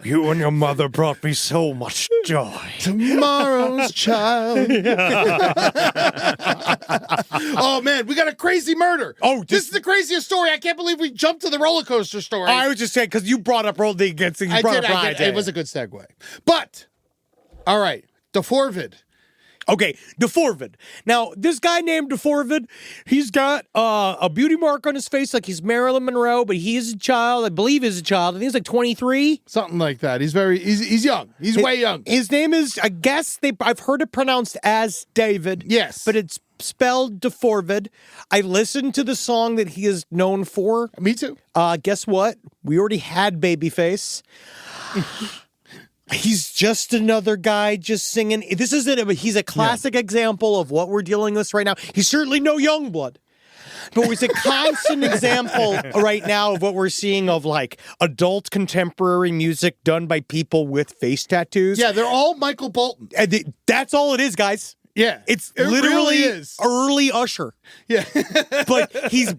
You and your mother brought me so much joy. Tomorrow's child. Oh man, we got a crazy murder. Oh, this is the craziest story. I can't believe we jumped to the roller coaster story. I was just saying, because you brought up Roll the Against you brought up rides. It was a good segue. But, all right, Deorvid. Okay, Deorvid. Now, this guy named Deorvid, he's got a beauty mark on his face like he's Marilyn Monroe, but he is a child. I believe he's a child. I think he's like 23. Something like that. He's young. He's way young. His name is, I guess, I've heard it pronounced as David. Yes. But it's spelled Deorvid. I listened to the song that he is known for. Me too. Guess what? We already had Babyface. He's just another guy just singing. This isn't it, but he's a classic example of what we're dealing with right now. He's certainly no Youngblood. But it's a constant example right now of what we're seeing of like adult contemporary music done by people with face tattoos. Yeah, they're all Michael Bolton. And that's all it is, guys. Yeah. It really literally is. early Usher. Yeah. But he's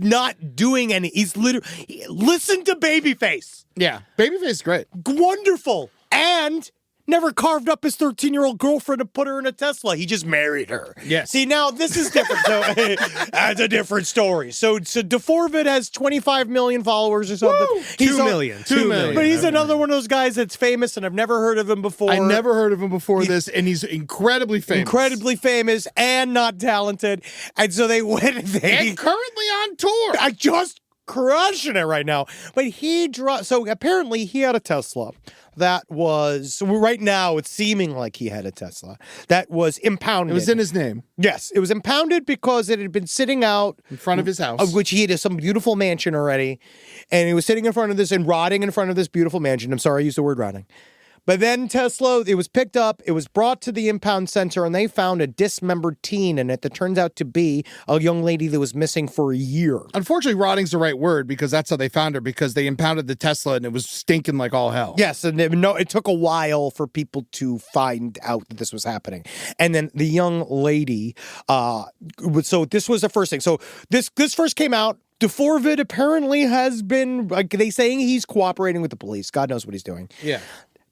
not doing any. He's literally, listen to Babyface. Yeah. Babyface is great. Wonderful. And never carved up his 13-year-old girlfriend and put her in a Tesla. He just married her. Yes. See, now this is different. So that's a different story. So Deorvid has 25 million followers or something. Woo! 2 million. 2 million. But he's another one of those guys that's famous, and I've never heard of him before. I never heard of him before this, and he's incredibly famous. Incredibly famous and not talented. And so they went and currently on tour. I just crushing it right now. But so apparently he had a Tesla that was, right now it's seeming like he had a Tesla that was impounded. It was in his name. Yes, it was impounded because it had been sitting out in front of his house, of which he had some beautiful mansion already, and it was sitting in front of this and rotting in front of this beautiful mansion. I'm sorry I used the word rotting. But then Tesla, it was picked up, it was brought to the impound center, and they found a dismembered teen in it that turns out to be a young lady that was missing for a year. Unfortunately, rotting's the right word, because that's how they found her, because they impounded the Tesla and it was stinking like all hell. Yes, and it took a while for people to find out that this was happening. And then the young lady, so this was the first thing. So this first came out. Deorvid apparently has been, they saying he's cooperating with the police. God knows what he's doing. Yeah.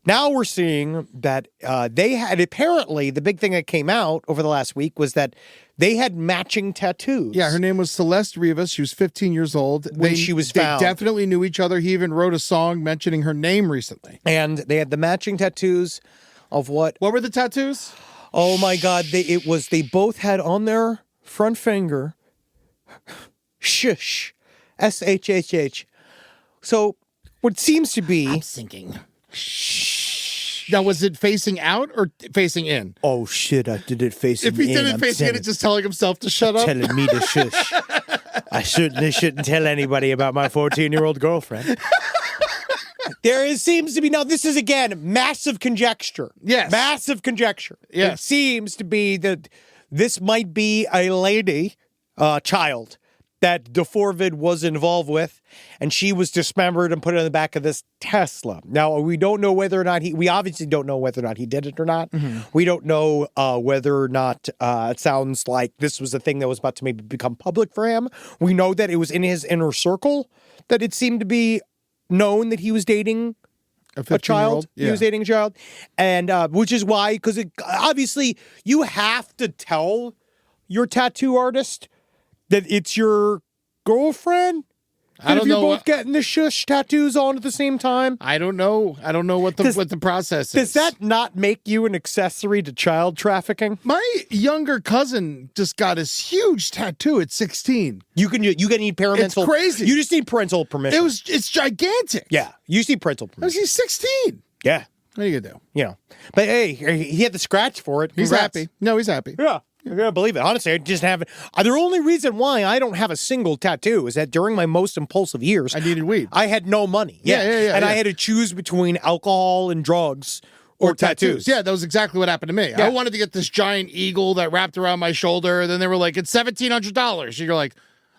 Now we're seeing that they had, apparently, the big thing that came out over the last week was that they had matching tattoos. Yeah, her name was Celeste Rivas. She was 15 years old. When she was found. They definitely knew each other. He even wrote a song mentioning her name recently. And they had the matching tattoos of what? What were the tattoos? Oh my God, they both had on their front finger, shush, S-H-H-H. So what seems to be... I'm thinking... Now, was it facing out or facing in? Oh, shit, I did it facing in. If he did it facing in, it's just telling himself to shut up? Telling me to shush. I certainly shouldn't tell anybody about my 14-year-old girlfriend. Seems to be, now this is, again, massive conjecture. Yes. Massive conjecture. Yes. It seems to be that this might be a lady, child, that Deorvid was involved with, and she was dismembered and put in the back of this Tesla. Now, we don't know whether or not we obviously don't know whether or not he did it or not. Mm-hmm. We don't know whether or not it sounds like this was a thing that was about to maybe become public for him. We know that it was in his inner circle that it seemed to be known that he was dating a child. Yeah. He was dating a child. And which is why, because obviously you have to tell your tattoo artist that it's your girlfriend? I don't know. If you're both getting the shush tattoos on at the same time? I don't know. I don't know what the process is. Does that not make you an accessory to child trafficking? My younger cousin just got his huge tattoo at 16. You can need parental. It's crazy. You just need parental permission. It's gigantic. Yeah, you just need parental permission. He's 16. Yeah. What are you gonna do? You know, but hey, he had the scratch for it. Congrats. He's happy. No, he's happy. Yeah. I gotta believe it. Honestly, I just haven't. The only reason why I don't have a single tattoo is that during my most impulsive years, I needed weed. I had no money. Yeah. I had to choose between alcohol and drugs or tattoos. Yeah, that was exactly what happened to me. Yeah. I wanted to get this giant eagle that wrapped around my shoulder, and then they were like, it's $1,700. And you're like,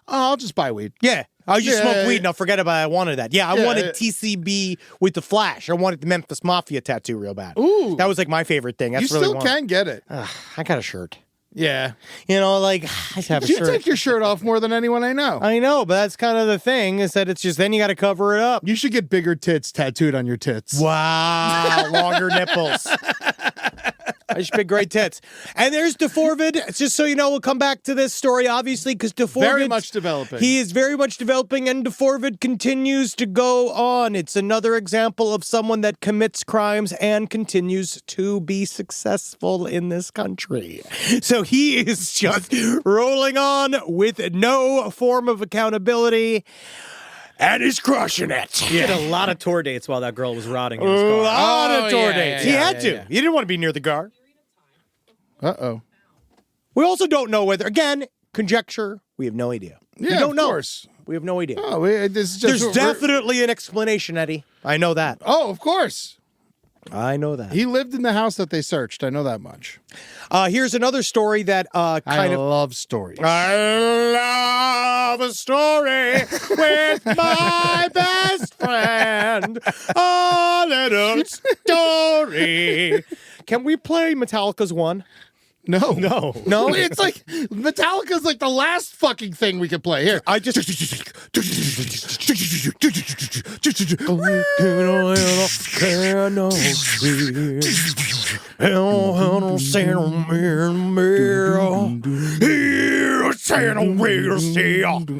oh, I'll just buy weed. Yeah. I'll just smoke weed and I'll forget about it. I wanted that. Yeah, I wanted TCB with the flash. I wanted the Memphis Mafia tattoo real bad. Ooh. That was like my favorite thing. That's you really still can get it. I got a shirt. Yeah. You know, like, I just have a You shirt. take your shirt off more than anyone I know. I know, but that's kind of the thing, is that it's just, then you got to cover it up. You should get bigger tits tattooed on your tits. Wow, longer nipples. I should pick great tits. And there's Deorvid. Just so you know, we'll come back to this story, obviously, because Deorvid... Very much developing. He is very much developing, and Deorvid continues to go on. It's another example of someone that commits crimes and continues to be successful in this country. So he is just rolling on with no form of accountability. And he's crushing it. He had a lot of tour dates while that girl was rotting in his car. A lot of tour yeah, dates. yeah, He had yeah, to. yeah. He didn't want to be near the car. Uh-oh. We also don't know whether, again, conjecture, we have no idea. Yeah, we don't of know. course. We have no idea. Oh, this is just There's definitely an explanation, Eddie. I know that. Oh, of course. I know that. He lived in the house that they searched. I know that much. Here's another story that I love stories. I love a story with my best friend. A little story. Can we play Metallica's One? No. No? It's like Metallica's like the last fucking thing we could play. Here. I just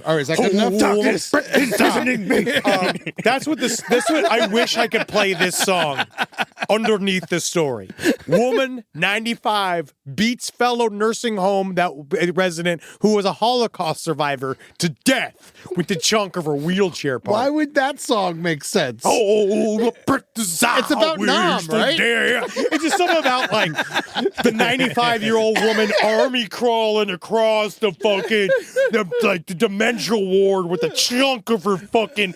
All right, is that good enough? That's what this what I wish I could play this song underneath this story. Woman 95 beats fellow nursing home resident who was a Holocaust survivor to death with the chunk of her wheelchair part. Why would that song make sense? It's about Nam, right? It's just something about like the 95-year-old woman army crawling across the fucking the dementia ward with a chunk of her fucking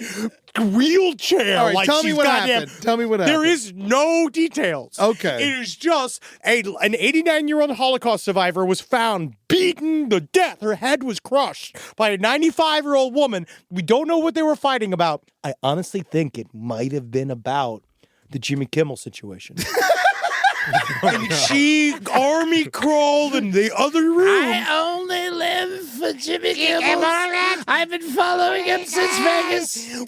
wheelchair. All right, like tell me she's what goddamn- happened. Tell me what happened. There is no details. Okay. It is just an 89-year-old Holocaust survivor was found beaten to death. Her head was crushed by a 95-year-old woman. We don't know what they were fighting about. I honestly think it might have been about the Jimmy Kimmel situation. And she army crawled in the other room. I only live for Jimmy Kimmel. I've been following him since Vegas.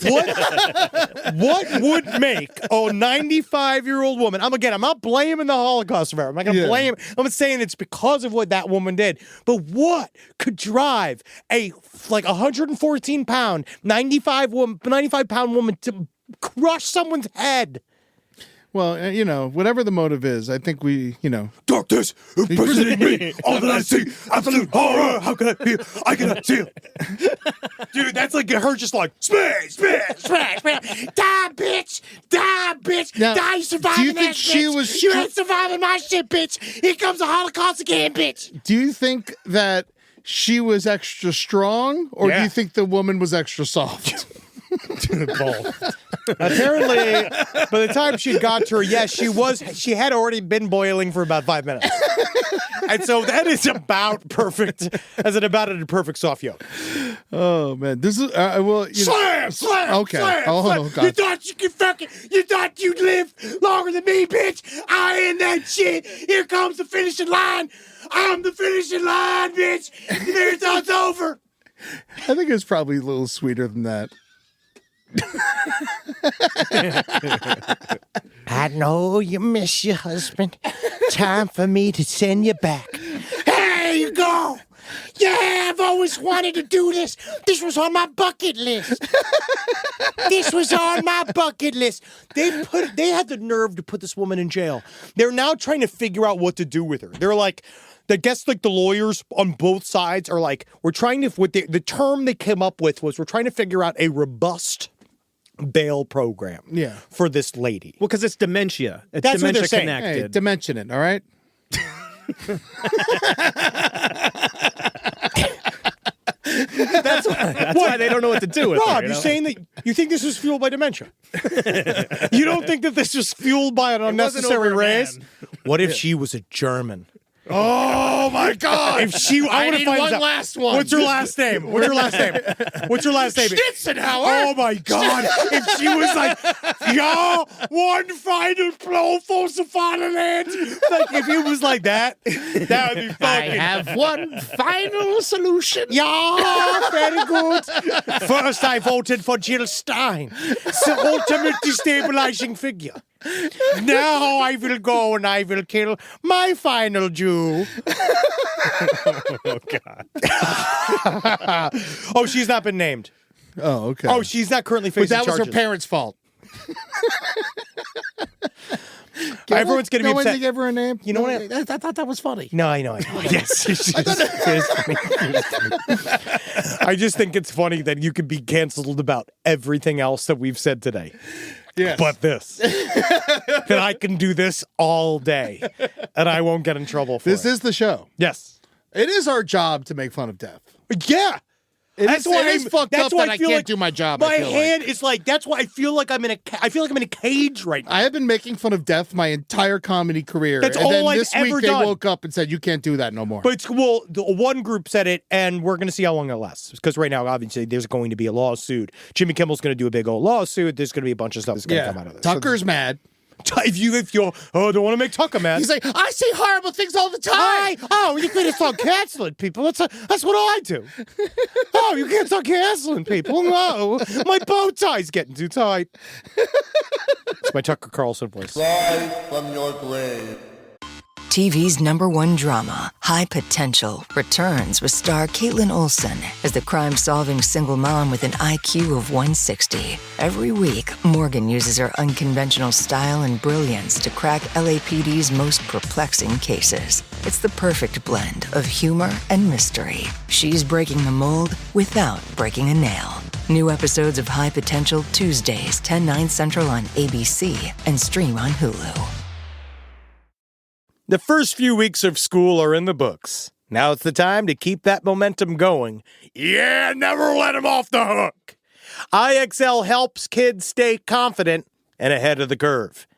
What would make a 95-year-old woman? I'm not blaming the Holocaust survivor. I'm not going to blame. I'm saying it's because of what that woman did. But what could drive a 114-pound, 95-pound woman to crush someone's head? Well, whatever the motive is, I think we, Darkness imprisoning me. All that I see, absolute horror. How can I feel? I cannot see it. Dude, that's like her just like, smash. Die, bitch. Now, Die, you surviving do you think that, she bitch. was You ain't surviving my shit, bitch. Here comes the Holocaust again, bitch. Do you think that she was extra strong, or do you think the woman was extra soft? Both. Apparently, by the time she got to her, yes, she had already been boiling for about 5 minutes. And so that is about perfect, about a perfect soft yolk. Oh, man. This is, Slam! Okay. Slam, Oh, slam. God. You thought you'd live longer than me, bitch? I ain't that shit. Here comes the finishing line. I'm the finishing line, bitch. The marathon's over. I think it's probably a little sweeter than that. I know you miss your husband. Time for me to send you back. There you go. Yeah, I've always wanted to do this. This was on my bucket list. They had the nerve to put this woman in jail. They're now trying to figure out what to do with her. They're like, I guess like the lawyers on both sides are like, we're trying to, the term they came up with was we're trying to figure out a robust bail program for this lady. Well, because it's dementia. It's That's what dementia they're saying. connected. Hey, dimension it, all right? That's why they don't know what to do with Rob, her. you're saying that you think this was fueled by dementia? You don't think that this was fueled by an unnecessary raise? What if she was a German? Oh, my God. If she, I want to need find one out. last one. What's her last name? Schnitzenhauer. Oh my God! If she was like, "Y'all, one final blow for the fatherland," like if it was like that, that would be fucking. I have one final solution. Yeah, very good. First, I voted for Jill Stein, the ultimate destabilizing figure. Now I will go and I will kill my final Jew. Oh, God. Oh, she's not been named. Oh, okay. Oh, she's not currently facing But that was charges. her parents' fault. Everyone's going to be upset. They gave her a name? You know what? I thought that was funny. No, I know. Yes. It is funny. I just think it's funny that you could be canceled about everything else that we've said today. Yes. But this. That I can do this all day and I won't get in trouble for This it. is the show. Yes. It is our job to make fun of death. Yeah. It is fucked up that I can't like do my job. My I feel hand is like, that's why I feel like I'm in a cage right now. I have been making fun of death my entire comedy career. That's and all then I've this ever week done. they woke up and said, you can't do that no more. But the one group said it, and we're going to see how long it lasts. Because right now, obviously, there's going to be a lawsuit. Jimmy Kimmel's going to do a big old lawsuit. There's going to be a bunch of stuff that's going to come out of this. Tucker's mad. If you don't want to make Tucker mad. He's like, I say horrible things all the time. You can't start canceling people. That's what I do. You can't start canceling people. No, my bow tie's getting too tight. It's my Tucker Carlson voice. Rise from your grave. TV's #1 drama, High Potential, returns with star Caitlin Olsen as the crime-solving single mom with an IQ of 160. Every week, Morgan uses her unconventional style and brilliance to crack LAPD's most perplexing cases. It's the perfect blend of humor and mystery. She's breaking the mold without breaking a nail. New episodes of High Potential Tuesdays, 10/9 Central on ABC and stream on Hulu. The first few weeks of school are in the books. Now it's the time to keep that momentum going. Yeah, never let them off the hook. IXL helps kids stay confident and ahead of the curve.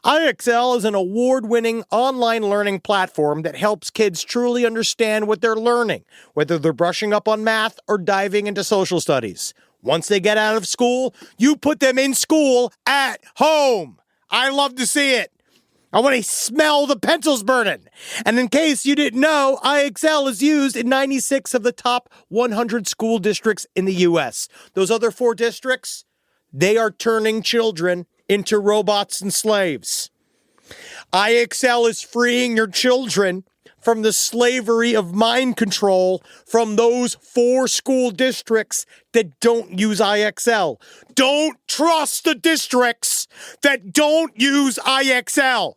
IXL is an award-winning online learning platform that helps kids truly understand what they're learning, whether they're brushing up on math or diving into social studies. Once they get out of school, you put them in school at home. I love to see it. I want to smell the pencils burning. And in case you didn't know, IXL is used in 96 of the top 100 school districts in the U.S. Those other 4 districts, they are turning children into robots and slaves. IXL is freeing your children from the slavery of mind control from those 4 school districts that don't use IXL. Don't trust the districts that don't use IXL.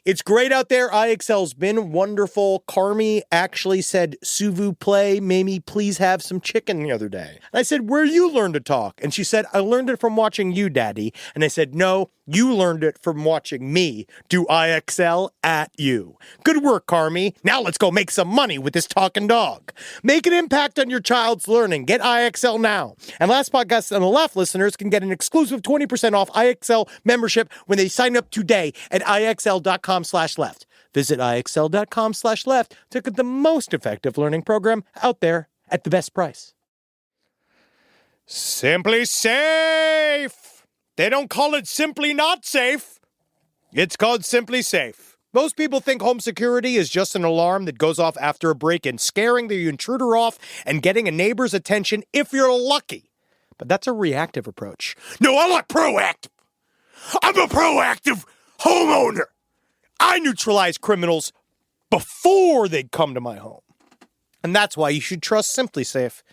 It's great out there. IXL's been wonderful. Carmi actually said, "S'il vous plaît, made me please have some chicken" the other day. And I said, "Where you learn to talk?" And she said, "I learned it from watching you, Daddy." And I said, "No, you learned it from watching me do IXL at you." Good work, Carmi. Now let's go make some money with this talking dog. Make an impact on your child's learning. Get IXL now. And Last Podcast on the Left listeners can get an exclusive 20% off IXL membership when they sign up today at IXL.com/left. Visit IXL.com/left to get the most effective learning program out there at the best price. Simply Safe. They don't call it Simply Not Safe. It's called Simply Safe. Most people think home security is just an alarm that goes off after a break-in, scaring the intruder off and getting a neighbor's attention if you're lucky. But that's a reactive approach. No, I like proactive. I'm a proactive homeowner. I neutralize criminals before they come to my home. And that's why you should trust Simply Safe.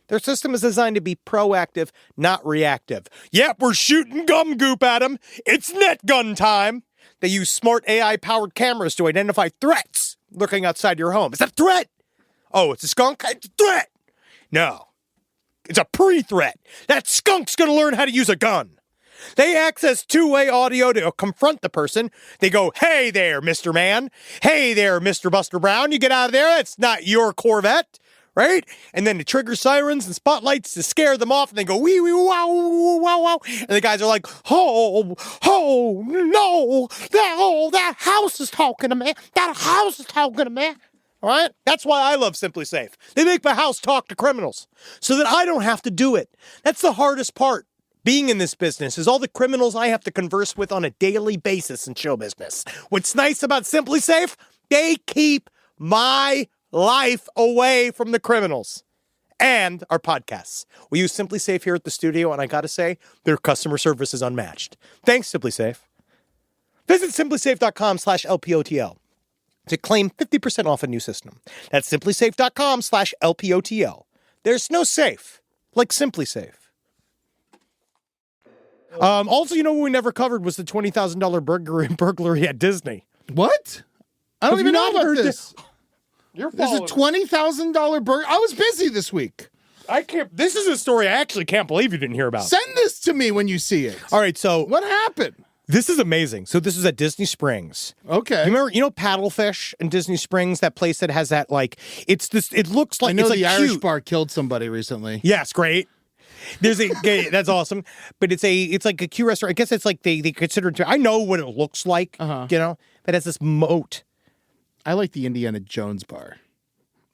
Their system is designed to be proactive, not reactive. Yep, we're shooting gum goop at them. It's net gun time. They use smart AI-powered cameras to identify threats lurking outside your home. Is that a threat? Oh, it's a skunk? It's a threat. No, it's a pre-threat. That skunk's going to learn how to use a gun. They access two-way audio to confront the person. They go, "Hey there, Mr. Man. Hey there, Mr. Buster Brown. You get out of there. It's not your Corvette." Right? And then they trigger sirens and spotlights to scare them off, and they go, "Wee, wee, wow, wow, wow." And the guys are like, no, that house is talking to me. That house is talking to me. All right? That's why I love Simply Safe. They make my house talk to criminals so that I don't have to do it. That's the hardest part. Being in this business is all the criminals I have to converse with on a daily basis in show business. What's nice about Simply Safe? They keep my life away from the criminals and our podcasts. We use Simply Safe here at the studio, and I gotta say, their customer service is unmatched. Thanks, Simply Safe. Visit simplysafe.com/LPOTL to claim 50% off a new system. That's simplysafe.com/LPOTL. There's no safe like Simply Safe. Also, you know what we never covered was the $20,000 burglary at Disney. What? I don't even know about this. There's a $20,000 burglary. I was busy this week. This is a story I actually can't believe you didn't hear about. Send this to me when you see it. All right, so what happened? This is amazing. So this is at Disney Springs. Okay. You know Paddlefish in Disney Springs, that place that has that, like, it looks like, I know it's the like Irish cute. bar killed somebody recently. Yes, great. That's awesome. But it's like a cute restaurant. I guess it's like they consider it. I know what it looks like, you know, but it has this moat. I like the Indiana Jones bar.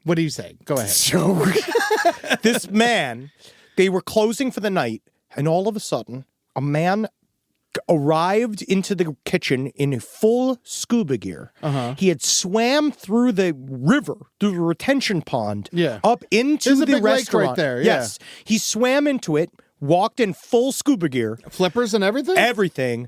What do you say? Go ahead. So this man, they were closing for the night, and all of a sudden, a man arrived into the kitchen in full scuba gear. He had swam through the river, through the retention pond, up into There's a the big lake restaurant. right there, Yes. He swam into it, walked in full scuba gear. Flippers and everything? Everything.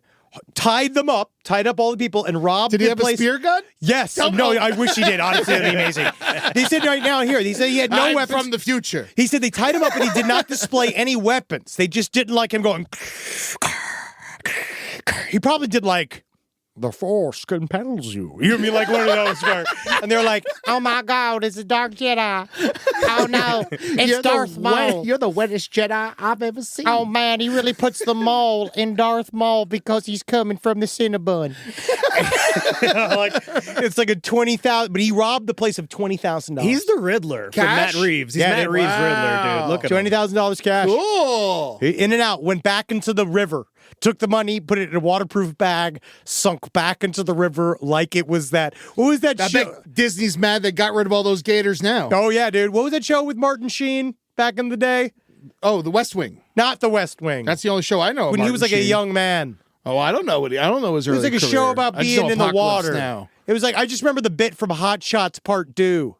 Tied up all the people, and robbed Did he the have place. a spear gun? Yes. No, I wish he did. Honestly, that'd be amazing. They said right now here, he said he had no I'm weapons. from the future. He said they tied him up and he did not display any weapons. They just didn't like him going. He probably did like, the Force compels you. You know what I mean? Like one of those where, and they're like, oh my God, it's a Dark Jedi. Oh no, it's Darth Maul. You're the wettest Jedi I've ever seen. Oh man, he really puts the Maul in Darth Maul because he's coming from the Cinnabon. Like, it's like a 20,000, but he robbed the place of $20,000. He's the Riddler from Cash? Matt Reeves. He's Yeah, Matt dude. Reeves' Wow. Riddler, dude. Look at him. $20,000 cash. Cool. In and out, went back into the river, took the money, put it in a waterproof bag, sunk back into the river like it was that. What was that I show? bet Disney's mad they got rid of all those gators now. Oh, yeah, dude. What was that show with Martin Sheen back in the day? Oh, The West Wing. Not The West Wing. That's the only show I know of when he Martin was like a Sheen. young man. Oh, I don't know I don't know his It was early like a career. show about I just being know in the Apocalypse water. Now. It was like, I just remember the bit from Hot Shots Part 2.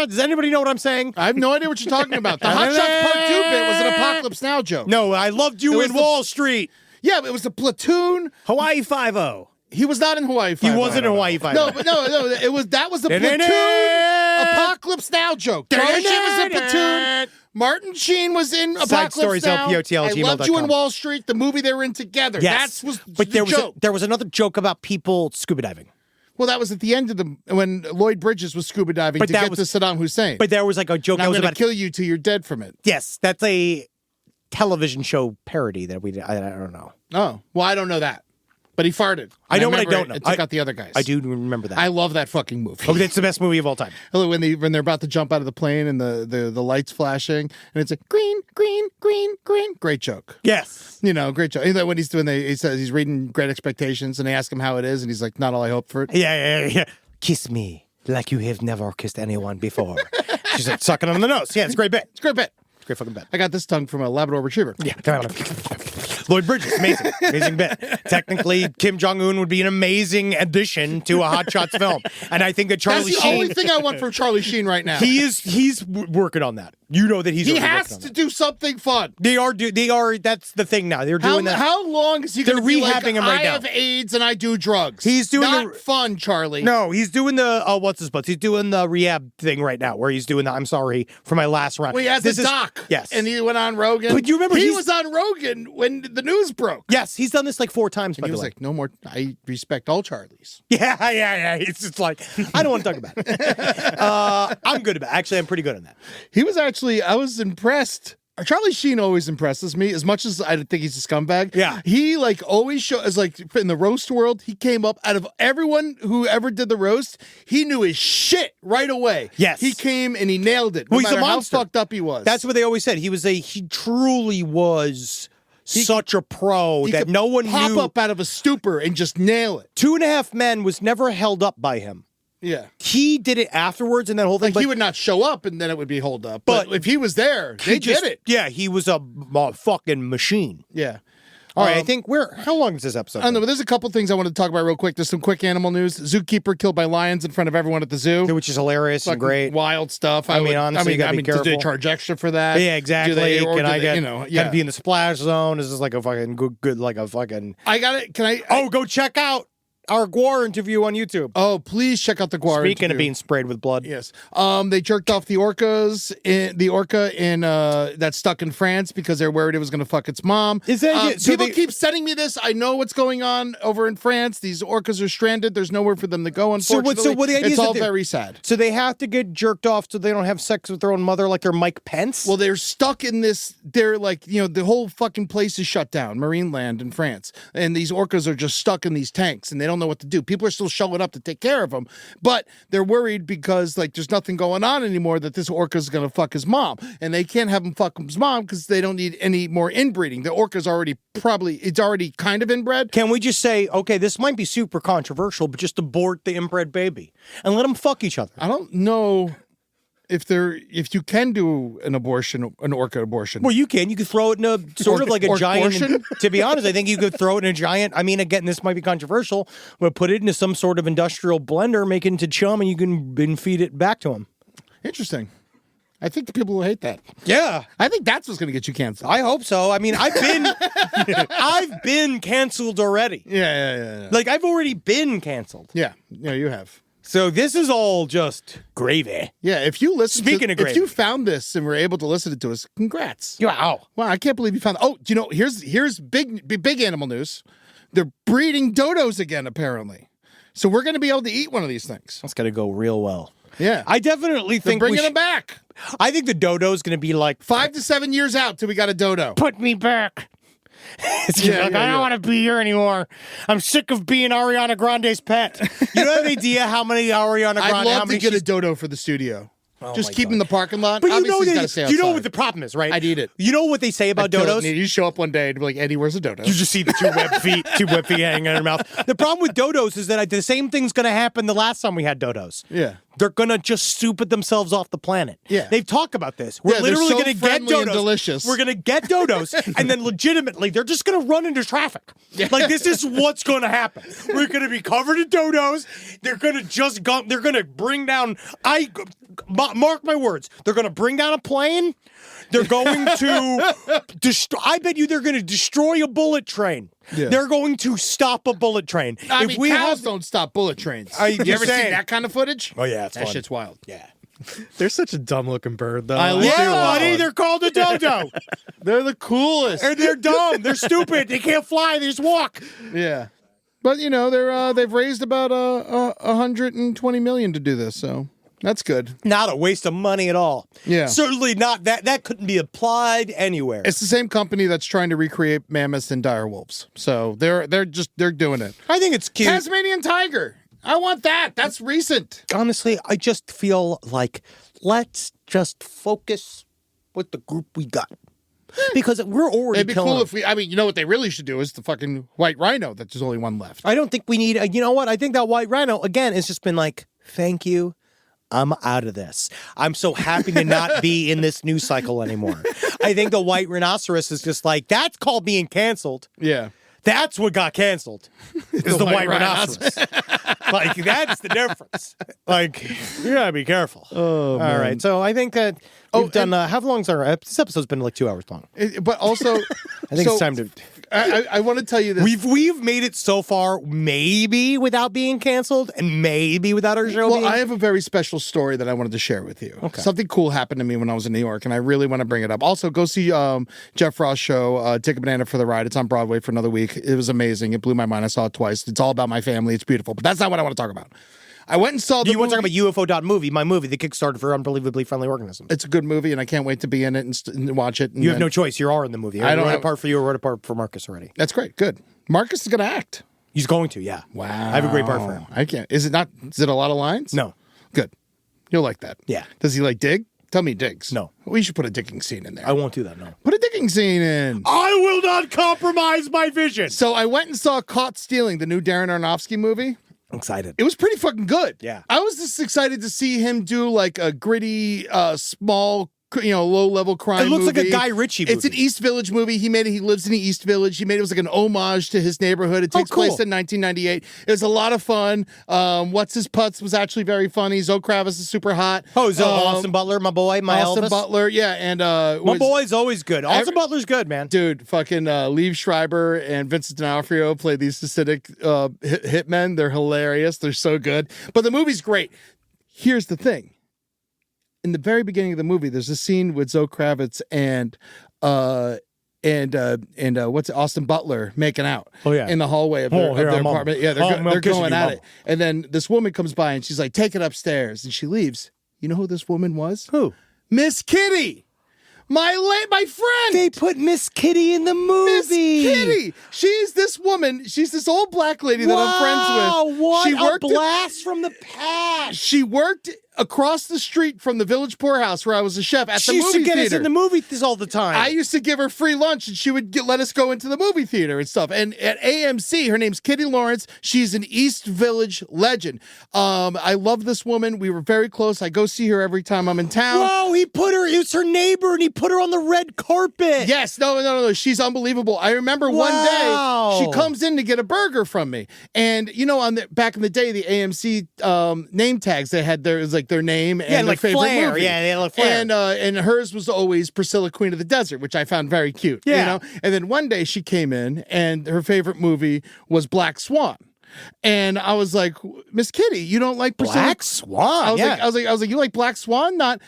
Does anybody know what I'm saying? I have no idea what you're talking about. The Hot Shots Part 2 bit was an Apocalypse Now joke. No, I loved you It in was Wall Street. Yeah, but it was the Platoon. Hawaii 5-0. He was not in Hawaii He Five-0. wasn't in Hawaii Five-0. No, but no, that was the Platoon Apocalypse Now joke. Charlie Sheen was in Platoon. Martin Sheen was in Apocalypse stories, Now. LPOTL@gmail.com. I loved you in Wall Street, the movie they were in together. Yes. That was but the joke. there was another joke about people scuba diving. Well, that was at the end of when Lloyd Bridges was scuba diving But to that get was- to Saddam Hussein. But there was like a joke and that I'm was going to about kill you till you're dead from it. Yes, that's a television show parody that I don't know. Oh, well, I don't know that. But he farted. I know what I remember don't know. It took out the other guys. I do remember that. I love that fucking movie. Oh, it's the best movie of all time. When they're about to jump out of the plane and the lights flashing and it's like green, green, green, green. Great joke. Yes. You know, great joke. And then when he's doing he says he's reading Great Expectations and they ask him how it is and he's like, not all I hoped for it. Yeah. Kiss me like you have never kissed anyone before. She's like sucking on the nose. Yeah, it's a great bit. It's a great bit. It's a great fucking bit. I got this tongue from a Labrador Retriever. Yeah. Lloyd Bridges, amazing bit. Technically, Kim Jong-un would be an amazing addition to a Hot Shots film. And I think that Charlie That's the only Sheen, thing I want from Charlie Sheen right now. he's working on that. You know that he's He already has working on to that. do something fun. They are. That's the thing now. They're doing that. How long is he going to They're be like, rehabbing him right I now. have AIDS and I do drugs? He's doing not fun, Charlie. No, he's doing the what's his butts? He's doing the rehab thing right now, where he's doing the I'm sorry for my last round. Well, he has This a is- doc. Yes, And he went on Rogan. But you remember he he's- was on Rogan when the news broke. yes, he's done this like 4 times. And By he the was way, like, no more. I respect all Charlies. yeah. He's just like, I don't want to talk about it. I'm good about it. Actually, I'm pretty good on that. He was actually, I was impressed. Charlie Sheen always impresses me as much as I think he's a scumbag. Yeah. He like always shows, like in the roast world, he came up out of everyone who ever did the roast. He knew his shit right away. Yes. He came and he nailed it. No Well, he's a matter how monster. fucked up he was. That's what they always said. He truly was such a pro he that could no one pop knew. up out of a stupor and just nail it. 2.5 Men was never held up by him. Yeah. He did it afterwards, and that whole thing. Like he would not show up and then it would be holed up. But if he was there, they just did it. Yeah, he was a fucking machine. Yeah. All right, I think how long is this episode? I don't know, but there's a couple things I want to talk about real quick. There's some quick animal news. Zookeeper killed by lions in front of everyone at the zoo. Which is hilarious and Fucking great. wild stuff. I mean, honestly, you gotta be do they careful. charge extra for that? Yeah, exactly. Or Can do I they, get? you know, Can yeah. it be in the splash zone? Is this like a fucking good like a fucking? I got it. Can I? Oh, go check out our Guar interview on YouTube. Oh, please check out the Guar Speaking interview. of being sprayed with blood. Yes. They jerked off the orca in that's stuck in France because they're worried it was going to fuck its mom. Is that so people they- keep sending me this? I know what's going on over in France. These orcas are stranded. There's nowhere for them to go. Unfortunately, what the idea it's is that all they're- very sad. So they have to get jerked off so they don't have sex with their own mother like they're Mike Pence? Well, they're stuck in this. They're like, the whole fucking place is shut down, marine land in France, and these orcas are just stuck in these tanks, and they don't know what to do. People are still showing up to take care of them, but they're worried because like there's nothing going on anymore that this orca is going to fuck his mom, and they can't have him fuck his mom because they don't need any more inbreeding. The orca's already kind of inbred. Can we just say, okay, this might be super controversial, but just abort the inbred baby and let them fuck each other? I don't know if you can do an orca abortion. Well, you can throw it in a sort of like a giant. Abortion? To be honest, I think you could throw it in a giant. I mean, again, this might be controversial, but put it into some sort of industrial blender, make it into chum, and you can feed it back to them. Interesting. I think the people will hate that. Yeah, I think that's what's going to get you canceled. I hope so. I mean, I've been canceled already. Yeah. Like I've already been canceled. Yeah, you have. So this is all just gravy. Yeah, if you listen. Speaking of gravy, if you found this and were able to listen to us, congrats. Wow. Wow, I can't believe you found. Oh, here's big animal news. They're breeding dodos again, apparently. So we're going to be able to eat one of these things. That's going to go real well. Yeah, I definitely think they're bringing them back. I think the dodo is going to be like 5 to 7 years out till we got a dodo. Put me back. I don't want to be here anymore. I'm sick of being Ariana Grande's pet. You have an idea how many Ariana Grande? I'd love to get a dodo for the studio. Just keep him in the parking lot. But Obviously, you know what the problem is, right? I'd eat it. You know what they say about dodos? You show up one day and be like, Eddie, where's a dodo? You just see the two web feet hanging in their mouth. The problem with dodos is that the same thing's going to happen the last time we had dodos. Yeah. They're going to just stupid themselves off the planet. Yeah. They've talked about this. We're literally going to get dodos. And delicious. We're going to get dodos, and then legitimately, they're just going to run into traffic. Yeah. Like, this is what's going to happen. We're going to be covered in dodos. They're going to bring down, mark my words, they're going to bring down a plane. They're going to, I bet you they're going to destroy a bullet train. Yeah. They're going to stop a bullet train. Cows don't stop bullet trains. You ever seen that kind of footage? Oh, yeah, that shit's wild. Yeah. They're such a dumb-looking bird, though. Buddy, they're called a dodo. They're the coolest. And they're dumb. They're stupid. They can't fly. They just walk. Yeah. But, they've raised about $120 million to do this, so that's good. Not a waste of money at all. Yeah. Certainly not. That couldn't be applied anywhere. It's the same company that's trying to recreate mammoths and dire wolves. So they're doing it. I think it's cute. Tasmanian tiger. I want that. That's recent. Honestly, I just feel like let's just focus with the group we got. Because we're already It'd be cool if what they really should do is the fucking white rhino that there's only one left. I don't think we need, you know what? I think that white rhino, again, has just been like, thank you. I'm out of this. I'm so happy to not be in this news cycle anymore. I think the white rhinoceros is just like, that's called being canceled. Yeah. That's what got canceled. Is the white rhinoceros. Like, that's the difference. Like, you gotta be careful. Oh, man. All right. So I think that we've done, how long's our, this episode's been like 2 hours long. But also, I think it's time to. I want to tell you this. We've made it so far, maybe without being canceled, and maybe without our show. I have a very special story that I wanted to share with you. Okay. Something cool happened to me when I was in New York, and I really want to bring it up. Also, go see Jeff Ross' show, Take a Banana for the Ride. It's on Broadway for another week. It was amazing. It blew my mind. I saw it twice. It's all about my family. It's beautiful. But that's not what I want to talk about. I went and saw the You want to talk about UFO.movie, my movie, the Kickstarter for Unbelievably Friendly Organisms. It's a good movie, and I can't wait to be in it and watch it. And you have no choice. You are in the movie. I wrote a part for you. I wrote a part for Marcus already. That's great. Good. Marcus is going to act. He's going to, yeah. Wow. I have a great part for him. I can't. Is it a lot of lines? No. Good. You'll like that. Yeah. Does he dig? Tell me he digs. No. We should put a digging scene in there. I won't do that, no. Put a digging scene in. I will not compromise my vision. So I went and saw Caught Stealing, the new Darren Aronofsky movie. I'm excited. It was pretty fucking good. Yeah. I was just excited to see him do like a gritty, small, low-level crime movie. It looks like a Guy Ritchie movie. It's an East Village movie. He made it. He lives in the East Village. He made it was like an homage to his neighborhood. It takes place in 1998. It was a lot of fun. What's His Putz was actually very funny. Zoe Kravitz is super hot. Oh, Austin Butler, my boy, my Austin Elvis. Butler, yeah, and my boy's always good. Austin Butler's good, man. Dude, fucking Liev Schreiber and Vincent D'Onofrio play these acidic hitmen. They're hilarious. They're so good. But the movie's great. Here's the thing. In the very beginning of the movie, there's a scene with Zoe Kravitz and Austin Butler making out. Oh, yeah. In the hallway of their apartment. Yeah, they're going at it. And then this woman comes by and she's like, "Take it upstairs," and she leaves. You know who this woman was? Who? Miss Kitty. My friend. They put Miss Kitty in the movie. Miss Kitty. She's this woman. She's this old black lady that I'm friends with. What she a blast from the past. She worked across the street from the Village Poorhouse where I was a chef at the movie theater. She used to get us in the movie theaters all the time. I used to give her free lunch, and she would let us go into the movie theater and stuff. And at AMC, her name's Kitty Lawrence. She's an East Village legend. I love this woman. We were very close. I go see her every time I'm in town. Whoa, he was her neighbor, and he put her on the red carpet. Yes, no. She's unbelievable. I remember one day she comes in to get a burger from me, and back in the day, the AMC name tags they had there was like their name and their like favorite Flair. movie. Yeah, they had like Flair. And hers was always Priscilla, Queen of the Desert, which I found very cute. Yeah. And then one day she came in, and her favorite movie was Black Swan. And I was like, Miss Kitty, you don't like Priscilla? Black Swan. I was like, you like Black Swan, not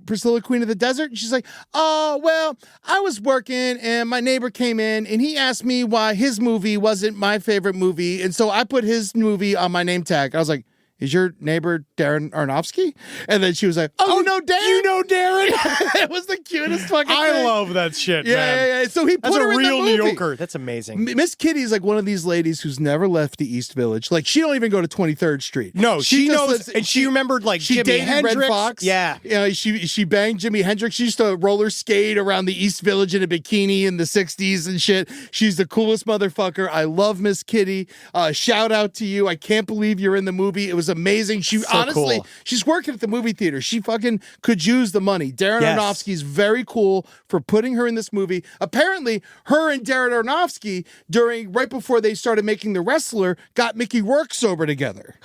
Priscilla, Queen of the Desert? And she's like, oh, well, I was working and my neighbor came in and he asked me why his movie wasn't my favorite movie. And so I put his movie on my name tag. I was like, is your neighbor Darren Aronofsky? And then she was like, oh, you know Darren? You know Darren? It was the cutest fucking thing. I love that shit, man. Yeah. So he put her in the movie. That's a real New Yorker. That's amazing. Miss Kitty's like one of these ladies who's never left the East Village. Like, she don't even go to 23rd Street. No, she just knows. lives- And she remembered, like, she Jimi dated Hendrix. Red Fox. Yeah. She banged Jimi Hendrix. She used to roller skate around the East Village in a bikini in the 60s and shit. She's the coolest motherfucker. I love Miss Kitty. Shout out to you. I can't believe you're in the movie. It was amazing. Honestly, cool. She's working at the movie theater. She fucking could use the money. Darren Aronofsky's very cool for putting her in this movie. Apparently, her and Darren Aronofsky, right before they started making The Wrestler, got Mickey Rourke sober together.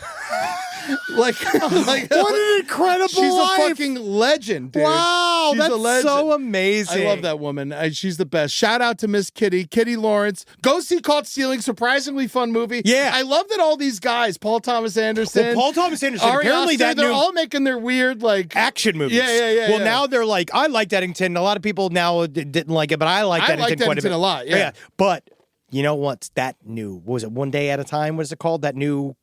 What an incredible she's life. a fucking legend, dude. Wow, she's that's a legend. so amazing. I love that woman. She's the best. Shout out to Miss Kitty Lawrence. Go see Caught Stealing. Surprisingly fun movie. Yeah. I love that all these guys, Paul Thomas Anderson. Well, Paul Thomas Anderson, Ari apparently Aster, that they're new all making their weird, like, action movies. Yeah. Well, now they're like, I liked Eddington. A lot of people now didn't like it, but I liked Eddington quite a bit. A lot, yeah. But you know what's that new? What was it One Day at a Time? What is it called? That new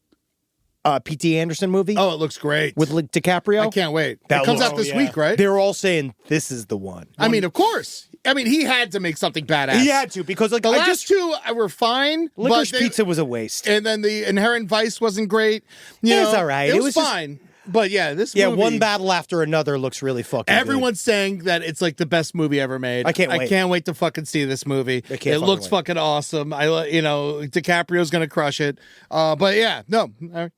P.T. Anderson movie? Oh, it looks great. With DiCaprio? I can't wait. That it comes looks- out this week, right? They're all saying this is the one. I mean, of course. I mean, he had to make something badass. He had to, because like the last two were fine. Licorice but Pizza was a waste. And then the Inherent Vice wasn't great. It was all right. It was just fine. But yeah, this movie, one battle after another looks really fucking everyone's saying that it's like the best movie ever made. I can't wait. I can't wait to fucking see this movie. It looks fucking awesome. DiCaprio's gonna crush it. But yeah, no,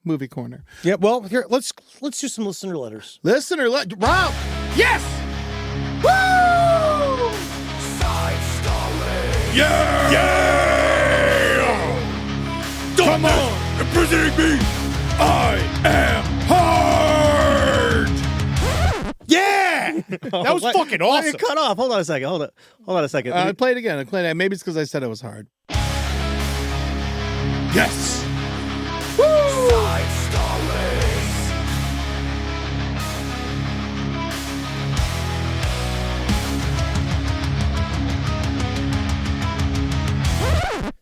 movie corner. Yeah, well, here let's do some listener letters. Rob, yes. Woo! Yeah! Come on! Imprisoning me! I am hard! Yeah! That was fucking awesome. It cut off. Hold on a second. Hold on a second. Play it again. Maybe it's because I said it was hard. Yes!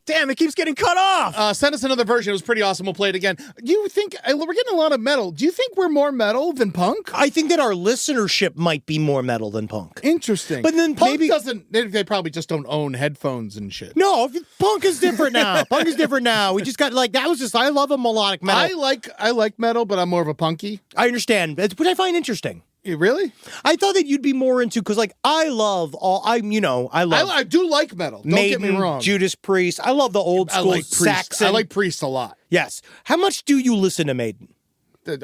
Damn, it keeps getting cut off. Send us another version. It was pretty awesome. We'll play it again. Do you think we're getting a lot of metal? Do you think we're more metal than punk? I think that our listenership might be more metal than punk. Interesting. But then punk maybe doesn't. They probably just don't own headphones and shit. No, punk is different now. Punk is different now. We just got I love a melodic metal. I like metal, but I'm more of a punky. I understand, which I find interesting. Really? I thought that you'd be more into, because like I do like metal. Don't Maiden, get me wrong. Judas Priest. I love the old school Saxon. I like Priest a lot. Yes. How much do you listen to Maiden?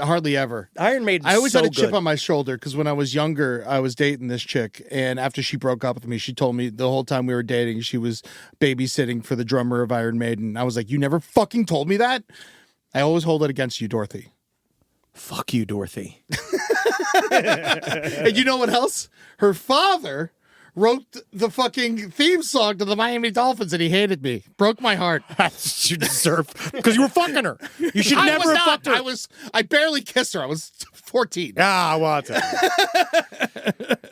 Hardly ever. Iron Maiden. I always so had a chip good. on my shoulder because when I was younger, I was dating this chick, and after she broke up with me, she told me the whole time we were dating she was babysitting for the drummer of Iron Maiden. I was like, "You never fucking told me that." I always hold it against you, Dorothy. Fuck you, Dorothy. And you know what else? Her father wrote the fucking theme song to the Miami Dolphins, and he hated me. Broke my heart. You deserve, because you were fucking her. You should never have fucked her. I barely kissed her. I was 14. Ah, well,